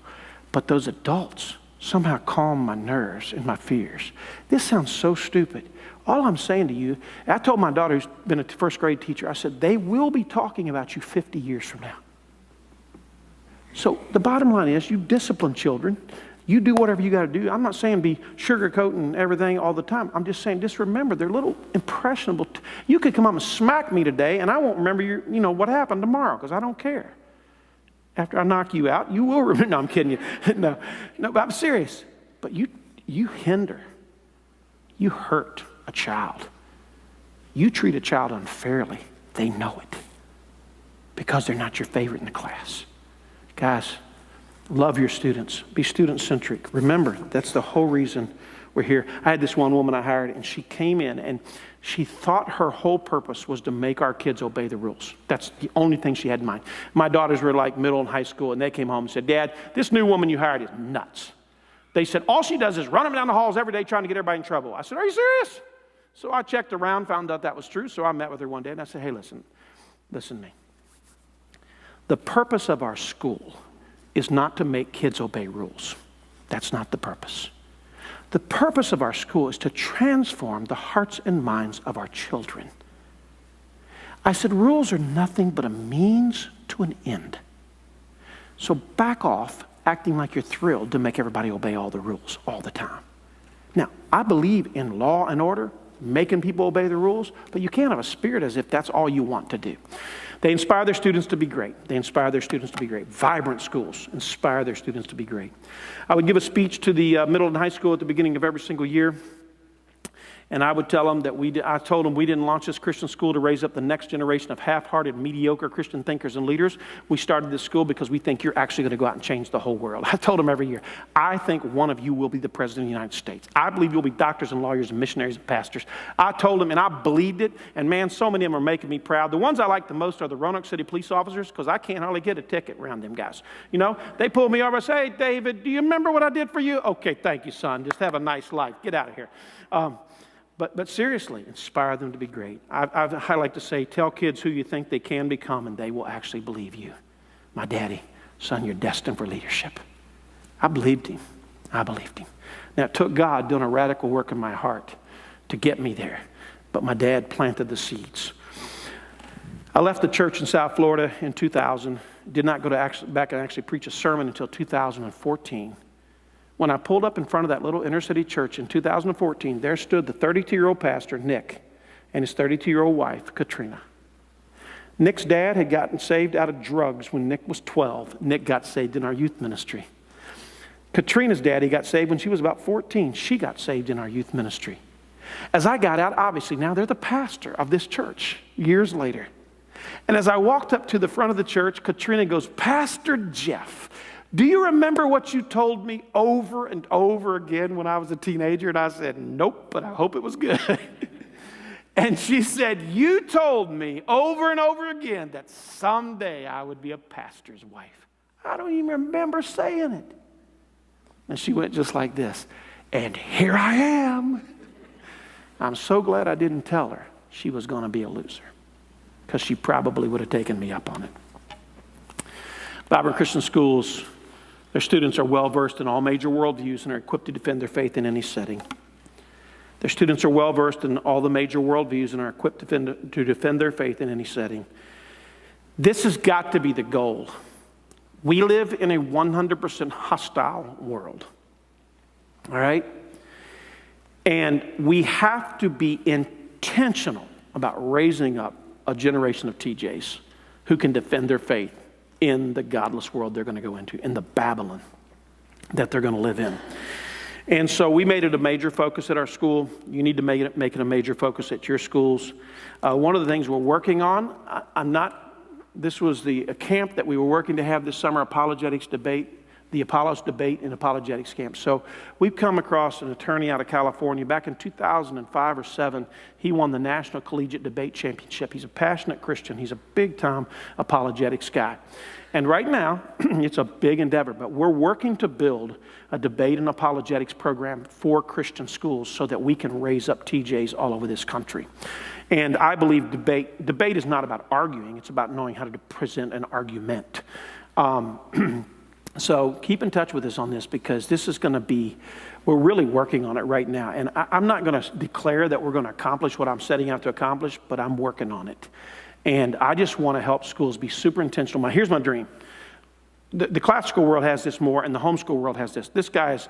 But those adults somehow calmed my nerves and my fears. This sounds so stupid. All I'm saying to you, I told my daughter who's been a first grade teacher, I said, they will be talking about you 50 years from now. So the bottom line is, you discipline children. You do whatever you got to do. I'm not saying be sugarcoating everything all the time. I'm just saying, just remember, they're little impressionable. You could come up and smack me today, and I won't remember what happened tomorrow, because I don't care. After I knock you out, you will remember. No, I'm kidding you. No, but I'm serious. But you hinder you hurt a child. You treat a child unfairly, they know it because they're not your favorite in the class. Guys, love your students. Be student-centric. Remember, that's the whole reason we're here. I had this one woman I hired, and she came in, and she thought her whole purpose was to make our kids obey the rules. That's the only thing she had in mind. My daughters were like middle and high school, and they came home and said, Dad, this new woman you hired is nuts. They said, all she does is run them down the halls every day trying to get everybody in trouble. I said, are you serious? So I checked around, found out that was true, so I met with her one day, and I said, hey, listen to me. The purpose of our school is not to make kids obey rules. That's not the purpose. The purpose of our school is to transform the hearts and minds of our children. I said, rules are nothing but a means to an end. So back off acting like you're thrilled to make everybody obey all the rules all the time. Now, I believe in law and order, making people obey the rules, but you can't have a spirit as if that's all you want to do. They inspire their students to be great. They inspire their students to be great. Vibrant schools inspire their students to be great. I would give a speech to the middle and high school at the beginning of every single year. And I would tell them that I told them we didn't launch this Christian school to raise up the next generation of half-hearted, mediocre Christian thinkers and leaders. We started this school because we think you're actually going to go out and change the whole world. I told them every year, I think one of you will be the president of the United States. I believe you'll be doctors and lawyers and missionaries and pastors. I told them, and I believed it, and man, so many of them are making me proud. The ones I like the most are the Roanoke City police officers because I can't hardly get a ticket around them guys. You know, they pull me over and say, hey, David, do you remember what I did for you? Okay, thank you, son. Just have a nice life. Get out of here. But seriously, inspire them to be great. I like to say, tell kids who you think they can become, and they will actually believe you. My daddy, son, you're destined for leadership. I believed him. Now, it took God doing a radical work in my heart to get me there, but my dad planted the seeds. I left the church in South Florida in 2000, did not go back and actually preach a sermon until 2014. When I pulled up in front of that little inner city church in 2014, there stood the 32-year-old pastor, Nick, and his 32-year-old wife, Katrina. Nick's dad had gotten saved out of drugs when Nick was 12. Nick got saved in our youth ministry. Katrina's daddy got saved when she was about 14. She got saved in our youth ministry. As I got out, obviously, now they're the pastor of this church years later. And as I walked up to the front of the church, Katrina goes, Pastor Jeff, do you remember what you told me over and over again when I was a teenager? And I said, nope, but I hope it was good. And she said, you told me over and over again that someday I would be a pastor's wife. I don't even remember saying it. And she went just like this. And here I am. I'm so glad I didn't tell her she was going to be a loser, because she probably would have taken me up on it. Vibrant Christian schools, their students are well-versed in all major worldviews and are equipped to defend their faith in any setting. Their students are well-versed in all the major worldviews and are equipped to defend their faith in any setting. This has got to be the goal. We live in a 100% hostile world. All right? And we have to be intentional about raising up a generation of TJs who can defend their faith in the godless world they're going to go into, in the Babylon that they're going to live in. And so we made it a major focus at our school. You need to make it a major focus at your schools. One of the things we're working on, this was the camp that we were working to have this summer, apologetics debate, the Apollos Debate and Apologetics Camp. So we've come across an attorney out of California. Back in 2005 or 7, he won the National Collegiate Debate Championship. He's a passionate Christian. He's a big-time apologetics guy. And right now, it's a big endeavor, but we're working to build a debate and apologetics program for Christian schools so that we can raise up TJs all over this country. And I believe debate is not about arguing. It's about knowing how to present an argument. So keep in touch with us on this, because this is going to be, we're really working on it right now. And I'm not going to declare that we're going to accomplish what I'm setting out to accomplish, but I'm working on it. And I just want to help schools be super intentional. Here's my dream. The classical world has this more, and the homeschool world has this. This guy's,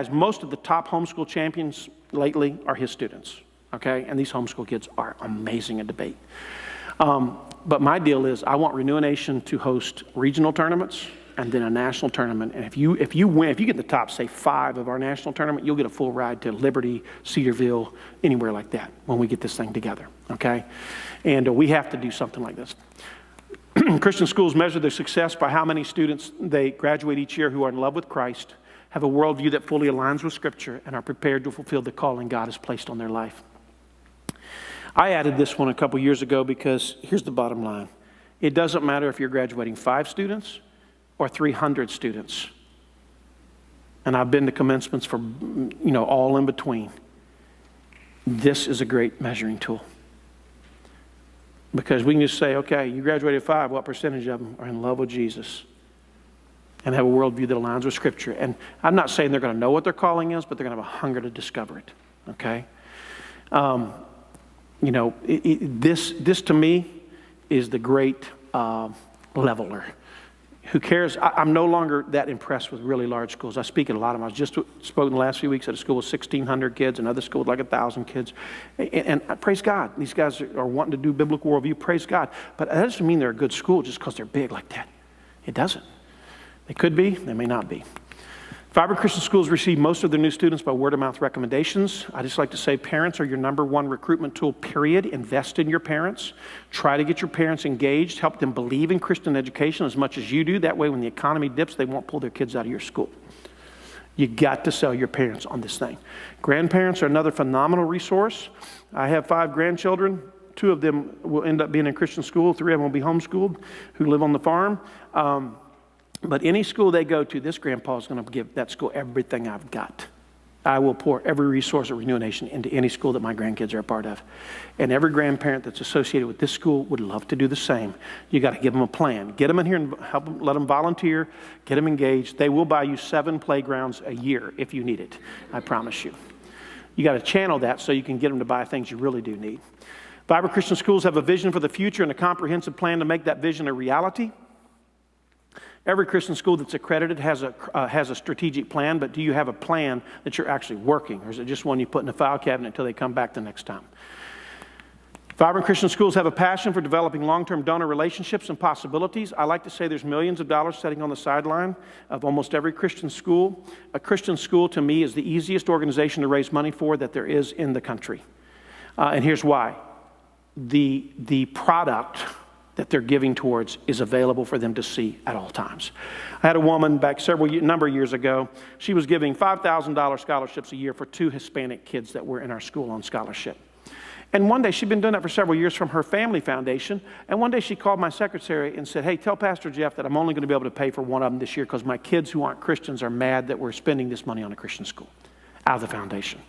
most of the top homeschool champions lately are his students, okay? And these homeschool kids are amazing at debate. But my deal is I want Renew a Nation to host regional tournaments and then a national tournament. And if you win, if you get in the top, say 5 of our national tournament, you'll get a full ride to Liberty, Cedarville, anywhere like that when we get this thing together, okay? And we have to do something like this. Christian schools measure their success by how many students they graduate each year who are in love with Christ, have a worldview that fully aligns with Scripture, and are prepared to fulfill the calling God has placed on their life. I added this one a couple years ago because here's the bottom line. It doesn't matter if you're graduating 5 students or 300 students. And I've been to commencements for, all in between. This is a great measuring tool. Because we can just say, okay, you graduated 5, what percentage of them are in love with Jesus and have a worldview that aligns with Scripture? And I'm not saying they're going to know what their calling is, but they're going to have a hunger to discover it, okay? This to me is the great leveler. Who cares? I'm no longer that impressed with really large schools. I speak at a lot of them. I just spoke in the last few weeks at a school with 1,600 kids, another school with like 1,000 kids. And I praise God. These guys are wanting to do biblical worldview. Praise God. But that doesn't mean they're a good school just because they're big like that. It doesn't. They could be. They may not be. Vibrant Christian schools receive most of their new students by word-of-mouth recommendations. I just like to say parents are your number one recruitment tool, period. Invest in your parents. Try to get your parents engaged. Help them believe in Christian education as much as you do. That way, when the economy dips, they won't pull their kids out of your school. You got to sell your parents on this thing. Grandparents are another phenomenal resource. I have 5 grandchildren. 2 of them will end up being in Christian school. 3 of them will be homeschooled who live on the farm. But any school they go to, this grandpa is going to give that school everything I've got. I will pour every resource of Renew Nation into any school that my grandkids are a part of. And every grandparent that's associated with this school would love to do the same. You got to give them a plan. Get them in here and help them, let them volunteer, get them engaged. They will buy you 7 playgrounds a year if you need it. I promise you. You got to channel that so you can get them to buy things you really do need. Vibrant Christian schools have a vision for the future and a comprehensive plan to make that vision a reality. Every Christian school that's accredited has a strategic plan, but do you have a plan that you're actually working? Or is it just one you put in the file cabinet until they come back the next time? Vibrant Christian schools have a passion for developing long-term donor relationships and possibilities. I like to say there's millions of dollars sitting on the sideline of almost every Christian school. A Christian school, to me, is the easiest organization to raise money for that there is in the country. And here's why. The product that they're giving towards is available for them to see at all times. I had a woman back number of years ago. She was giving $5,000 scholarships a year for 2 Hispanic kids that were in our school on scholarship. And one day, she'd been doing that for several years from her family foundation. And one day she called my secretary and said, hey, tell Pastor Jeff that I'm only going to be able to pay for one of them this year because my kids who aren't Christians are mad that we're spending this money on a Christian school out of the foundation.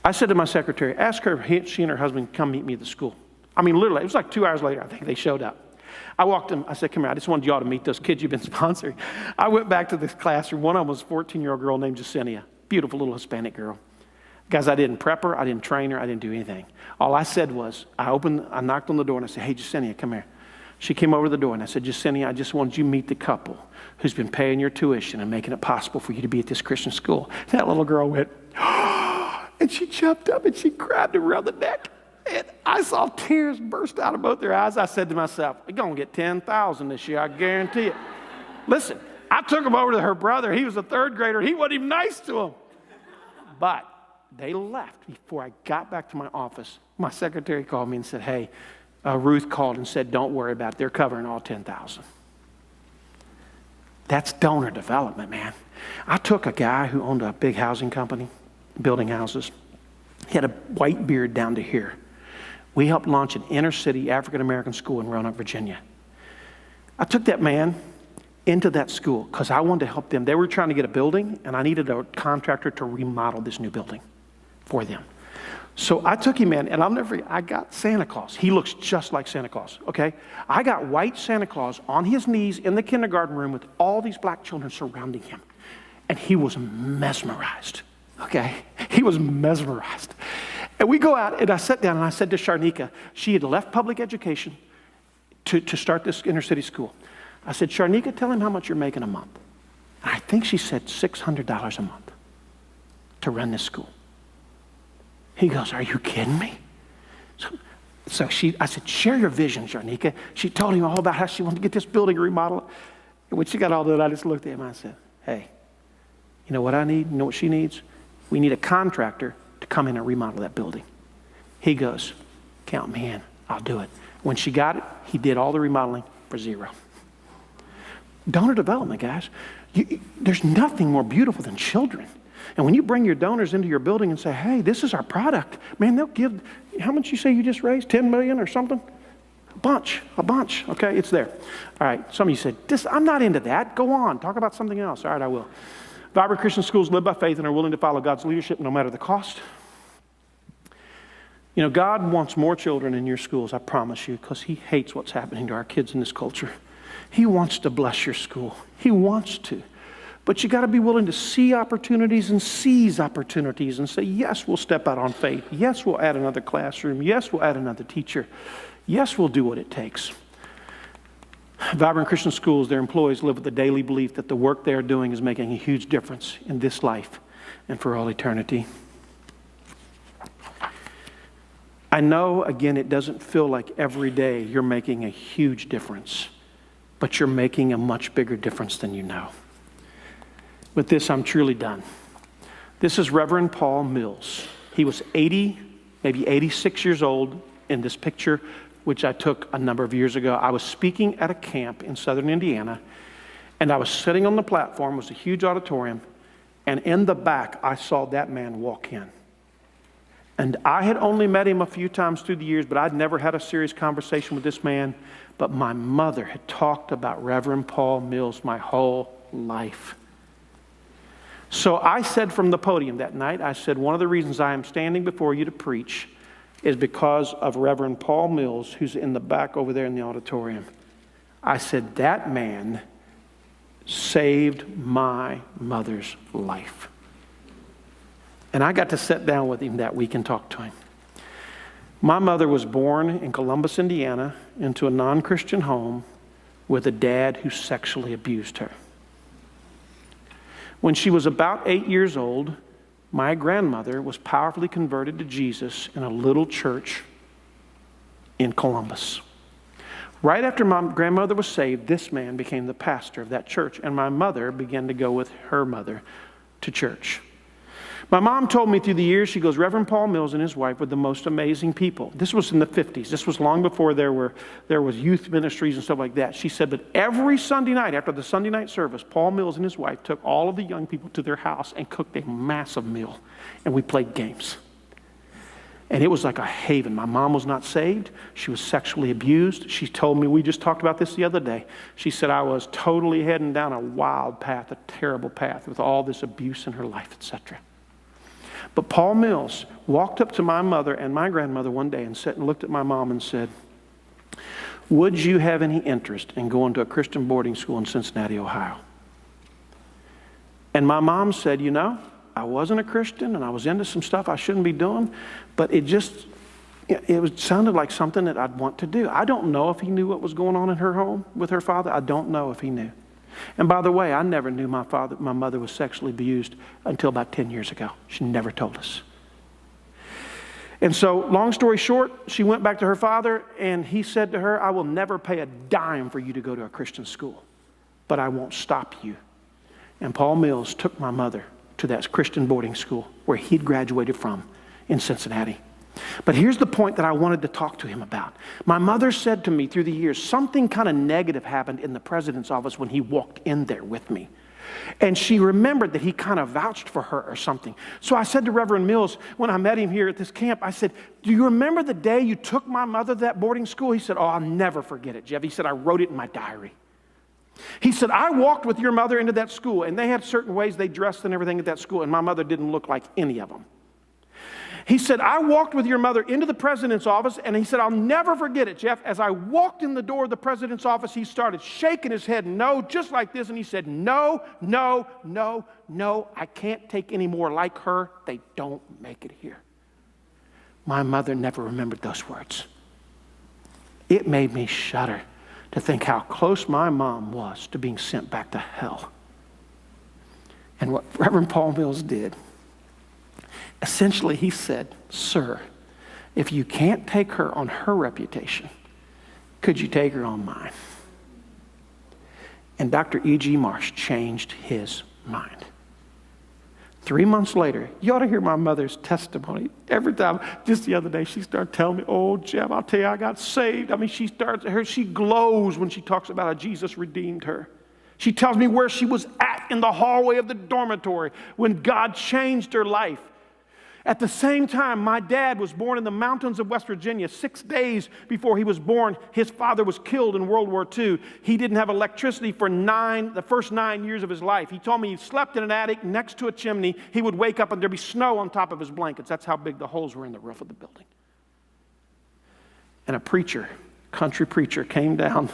I said to my secretary, ask her, she and her husband come meet me at the school. I mean, literally, it was like 2 hours later, I think they showed up. I walked in, I said, come here, I just wanted y'all to meet those kids you've been sponsoring. I went back to this classroom. One of them was a 14-year-old girl named Jacinia, beautiful little Hispanic girl. Guys, I didn't prep her, I didn't train her, I didn't do anything. All I said was, I knocked on the door and I said, hey, Jacinia, come here. She came over to the door and I said, Jacinia, I just wanted you to meet the couple who's been paying your tuition and making it possible for you to be at this Christian school. That little girl went, and she jumped up and she grabbed him around the neck. And I saw tears burst out of both their eyes. I said to myself, we're going to get 10,000 this year, I guarantee it. Listen, I took him over to her brother. He was a 3rd grader. He wasn't even nice to him. But they left before I got back to my office. My secretary called me and said, hey, Ruth called and said, don't worry about it. They're covering all 10,000. That's donor development, man. I took a guy who owned a big housing company, building houses. He had a white beard down to here. We helped launch an inner-city African-American school in Roanoke, Virginia. I took that man into that school because I wanted to help them. They were trying to get a building, and I needed a contractor to remodel this new building for them. So I took him in, and I'll never forget, I got Santa Claus. He looks just like Santa Claus, okay? I got white Santa Claus on his knees in the kindergarten room with all these black children surrounding him, and he was mesmerized, okay? He was mesmerized. And we go out, and I sat down, and I said to Sharnika, she had left public education to start this inner city school. I said, Sharnika, tell him how much you're making a month. And I think she said $600 a month to run this school. He goes, are you kidding me? So I said, share your vision, Sharnika. She told him all about how she wanted to get this building remodeled. And when she got all done, I just looked at him and I said, hey, you know what I need? You know what she needs? We need a contractor to come in and remodel that building. He goes, count me in. I'll do it. When she got it, he did all the remodeling for $0. Donor development, guys. There's nothing more beautiful than children. And when you bring your donors into your building and say, hey, this is our product, man, they'll give, how much you say you just raised? 10 million or something? A bunch, okay, it's there. All right, some of you said, I'm not into that. Go on, talk about something else. All right, I will. Vibrant Christian schools live by faith and are willing to follow God's leadership no matter the cost. You know, God wants more children in your schools, I promise you, because he hates what's happening to our kids in this culture. He wants to bless your school. He wants to. But you got to be willing to see opportunities and seize opportunities and say, yes, we'll step out on faith. Yes, we'll add another classroom. Yes, we'll add another teacher. Yes, we'll do what it takes. Vibrant Christian schools, their employees live with the daily belief that the work they are doing is making a huge difference in this life and for all eternity. I know, again, it doesn't feel like every day you're making a huge difference, but you're making a much bigger difference than you know. With this, I'm truly done. This is Reverend Paul Mills. He was 80, maybe 86 years old in this picture, which I took a number of years ago. I was speaking at a camp in southern Indiana, and I was sitting on the platform. It was a huge auditorium, and in the back, I saw that man walk in. And I had only met him a few times through the years, but I'd never had a serious conversation with this man. But my mother had talked about Reverend Paul Mills my whole life. So I said from the podium that night, I said, one of the reasons I am standing before you to preach is because of Reverend Paul Mills, who's in the back over there in the auditorium. I said, that man saved my mother's life. And I got to sit down with him that week and talk to him. My mother was born in Columbus, Indiana, into a non-Christian home with a dad who sexually abused her. When she was about 8 years old, my grandmother was powerfully converted to Jesus in a little church in Columbus. Right after my grandmother was saved, this man became the pastor of that church, and my mother began to go with her mother to church. My mom told me through the years, she goes, Reverend Paul Mills and his wife were the most amazing people. This was in the 50s. This was long before there was youth ministries and stuff like that. She said, but every Sunday night, after the Sunday night service, Paul Mills and his wife took all of the young people to their house and cooked a massive meal. And we played games. And it was like a haven. My mom was not saved. She was sexually abused. She told me, we just talked about this the other day. She said I was totally heading down a wild path, a terrible path with all this abuse in her life, etc. But Paul Mills walked up to my mother and my grandmother one day and sat and looked at my mom and said, would you have any interest in going to a Christian boarding school in Cincinnati, Ohio? And my mom said, you know, I wasn't a Christian and I was into some stuff I shouldn't be doing, but it sounded like something that I'd want to do. I don't know if he knew what was going on in her home with her father. I don't know if he knew. And by the way, I never knew my mother was sexually abused until about 10 years ago. She never told us. And so, long story short, she went back to her father and he said to her, I will never pay a dime for you to go to a Christian school, but I won't stop you. And Paul Mills took my mother to that Christian boarding school where he'd graduated from in Cincinnati. But here's the point that I wanted to talk to him about. My mother said to me through the years, something kind of negative happened in the president's office when he walked in there with me. And she remembered that he kind of vouched for her or something. So I said to Reverend Mills, when I met him here at this camp, I said, do you remember the day you took my mother to that boarding school? He said, oh, I'll never forget it, Jeff. He said, I wrote it in my diary. He said, I walked with your mother into that school, and they had certain ways they dressed and everything at that school, and my mother didn't look like any of them. He said, I walked with your mother into the president's office, and he said, I'll never forget it, Jeff. As I walked in the door of the president's office, he started shaking his head, no, just like this, and he said, no, no, no, no, I can't take any more like her. They don't make it here. My mother never remembered those words. It made me shudder to think how close my mom was to being sent back to hell. And what Reverend Paul Mills did, essentially, he said, sir, if you can't take her on her reputation, could you take her on mine? And Dr. E.G. Marsh changed his mind. 3 months later, you ought to hear my mother's testimony. Every time, just the other day, she started telling me, oh, Jim, I'll tell you, I got saved. I mean, she glows when she talks about how Jesus redeemed her. She tells me where she was at in the hallway of the dormitory when God changed her life. At the same time, my dad was born in the mountains of West Virginia. 6 days before he was born, his father was killed in World War II. He didn't have electricity for the first 9 years of his life. He told me he slept in an attic next to a chimney. He would wake up and there'd be snow on top of his blankets. That's how big the holes were in the roof of the building. And a preacher, country preacher, came down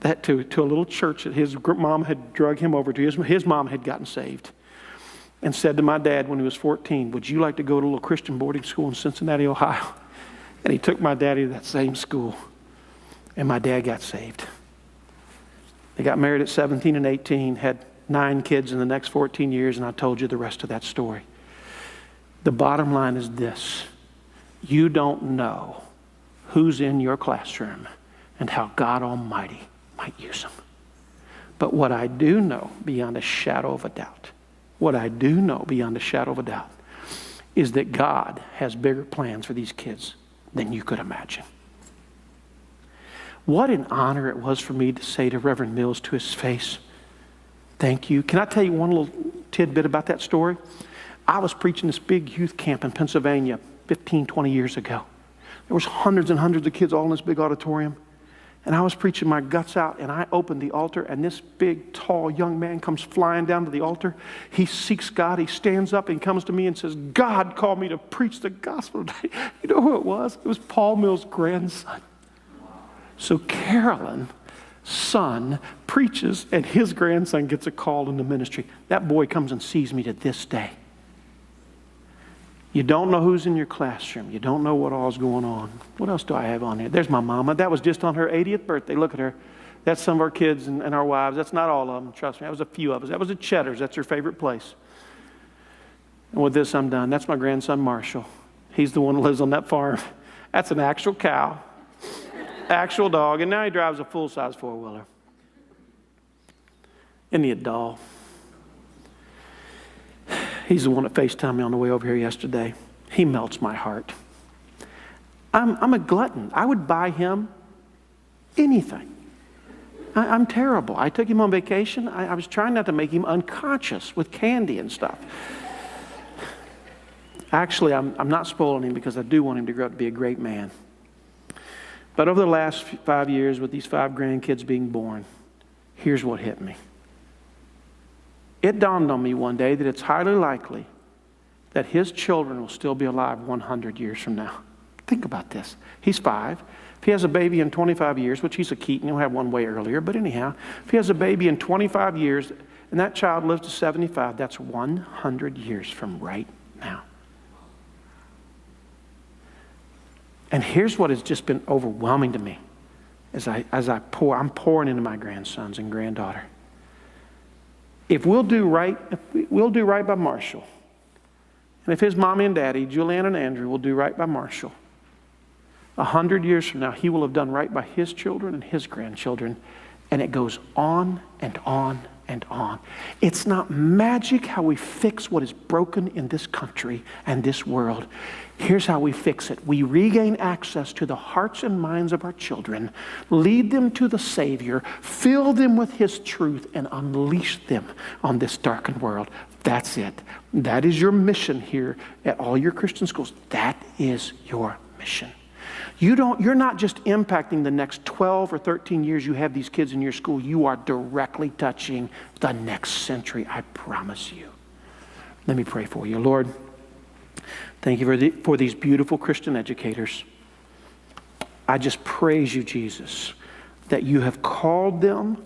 to a little church that his mom had drug him over to. His mom had gotten saved. And said to my dad when he was 14, would you like to go to a little Christian boarding school in Cincinnati, Ohio? And he took my daddy to that same school. And my dad got saved. They got married at 17 and 18, had 9 kids in the next 14 years, and I told you the rest of that story. The bottom line is this. You don't know who's in your classroom and how God Almighty might use them. But what I do know beyond a shadow of a doubt, is that God has bigger plans for these kids than you could imagine. What an honor it was for me to say to Reverend Mills to his face, thank you. Can I tell you one little tidbit about that story? I was preaching this big youth camp in Pennsylvania 15, 20 years ago. There was hundreds and hundreds of kids all in this big auditorium. And I was preaching my guts out, and I opened the altar, and this big, tall young man comes flying down to the altar. He seeks God. He stands up and comes to me and says, God called me to preach the gospel today. You know who it was? It was Paul Mills' grandson. So Carolyn's son preaches, and his grandson gets a call in the ministry. That boy comes and sees me to this day. You don't know who's in your classroom. You don't know what all's going on. What else do I have on here? There's my mama. That was just on her 80th birthday. Look at her. That's some of our kids and our wives. That's not all of them. Trust me. That was a few of us. That was at Cheddar's. That's her favorite place. And with this, I'm done. That's my grandson, Marshall. He's the one who lives on that farm. That's an actual cow, actual dog. And now he drives a full-size four-wheeler. Isn't he a doll? He's the one that FaceTimed me on the way over here yesterday. He melts my heart. I'm a glutton. I would buy him anything. I'm terrible. I took him on vacation. I was trying not to make him unconscious with candy and stuff. Actually, I'm not spoiling him because I do want him to grow up to be a great man. But over the last 5 years with these 5 grandkids being born, here's what hit me. It dawned on me one day that it's highly likely that his children will still be alive 100 years from now. Think about this. He's 5. If he has a baby in 25 years, which he's a Keaton, he'll have one way earlier, but anyhow, if he has a baby in 25 years and that child lives to 75, that's 100 years from right now. And here's what has just been overwhelming to me I'm pouring into my grandsons and granddaughter. If we'll do right by Marshall, and if his mommy and daddy, Julianne and Andrew, will do right by Marshall, 100 years from now, he will have done right by his children and his grandchildren, and it goes on and on and on. It's not magic how we fix what is broken in this country and this world. Here's how we fix it. We regain access to the hearts and minds of our children, lead them to the Savior, fill them with His truth, and unleash them on this darkened world. That's it. That is your mission here at all your Christian schools. That is your mission. You're not just impacting the next 12 or 13 years you have these kids in your school. You are directly touching the next century, I promise you. Let me pray for you. Lord, thank you for these beautiful Christian educators. I just praise you, Jesus, that you have called them,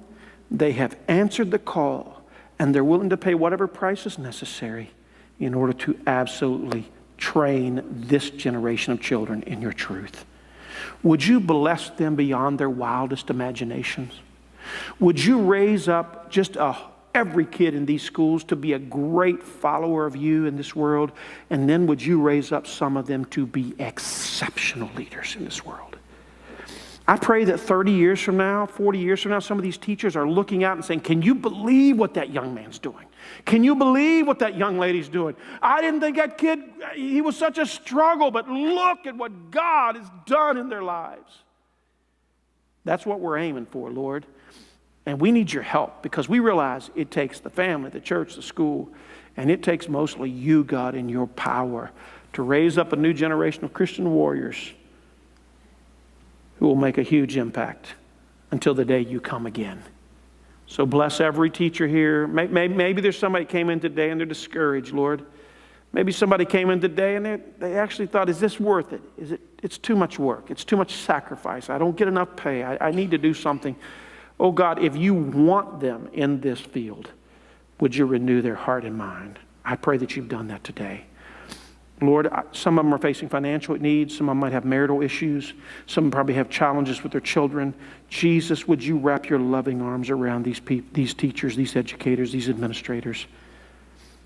they have answered the call, and they're willing to pay whatever price is necessary in order to absolutely train this generation of children in your truth. Would you bless them beyond their wildest imaginations? Would you raise up just every kid in these schools to be a great follower of you in this world? And then would you raise up some of them to be exceptional leaders in this world? I pray that 30 years from now, 40 years from now, some of these teachers are looking out and saying, can you believe what that young man's doing? Can you believe what that young lady's doing? I didn't think that kid, he was such a struggle, but look at what God has done in their lives. That's what we're aiming for, Lord. And we need your help because we realize it takes the family, the church, the school, and it takes mostly you, God, in your power to raise up a new generation of Christian warriors who will make a huge impact until the day you come again. So bless every teacher here. Maybe there's somebody came in today and they're discouraged, Lord. Maybe somebody came in today and they actually thought, is this worth it? It's too much work. It's too much sacrifice. I don't get enough pay. I need to do something. Oh God, if you want them in this field, would you renew their heart and mind? I pray that you've done that today. Lord, some of them are facing financial needs. Some of them might have marital issues. Some probably have challenges with their children. Jesus, would you wrap your loving arms around these teachers, these educators, these administrators?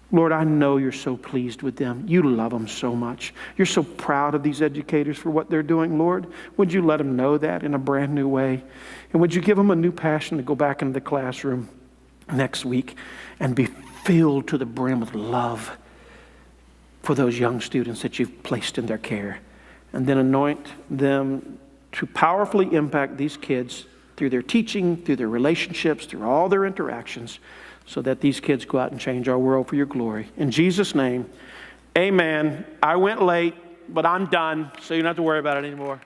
Lord, I know you're so pleased with them. You love them so much. You're so proud of these educators for what they're doing, Lord. Would you let them know that in a brand new way? And would you give them a new passion to go back into the classroom next week and be filled to the brim with love for those young students that you've placed in their care, and then anoint them to powerfully impact these kids through their teaching, through their relationships, through all their interactions, so that these kids go out and change our world for your glory. In Jesus' name, amen. I went late, but I'm done, so you don't have to worry about it anymore.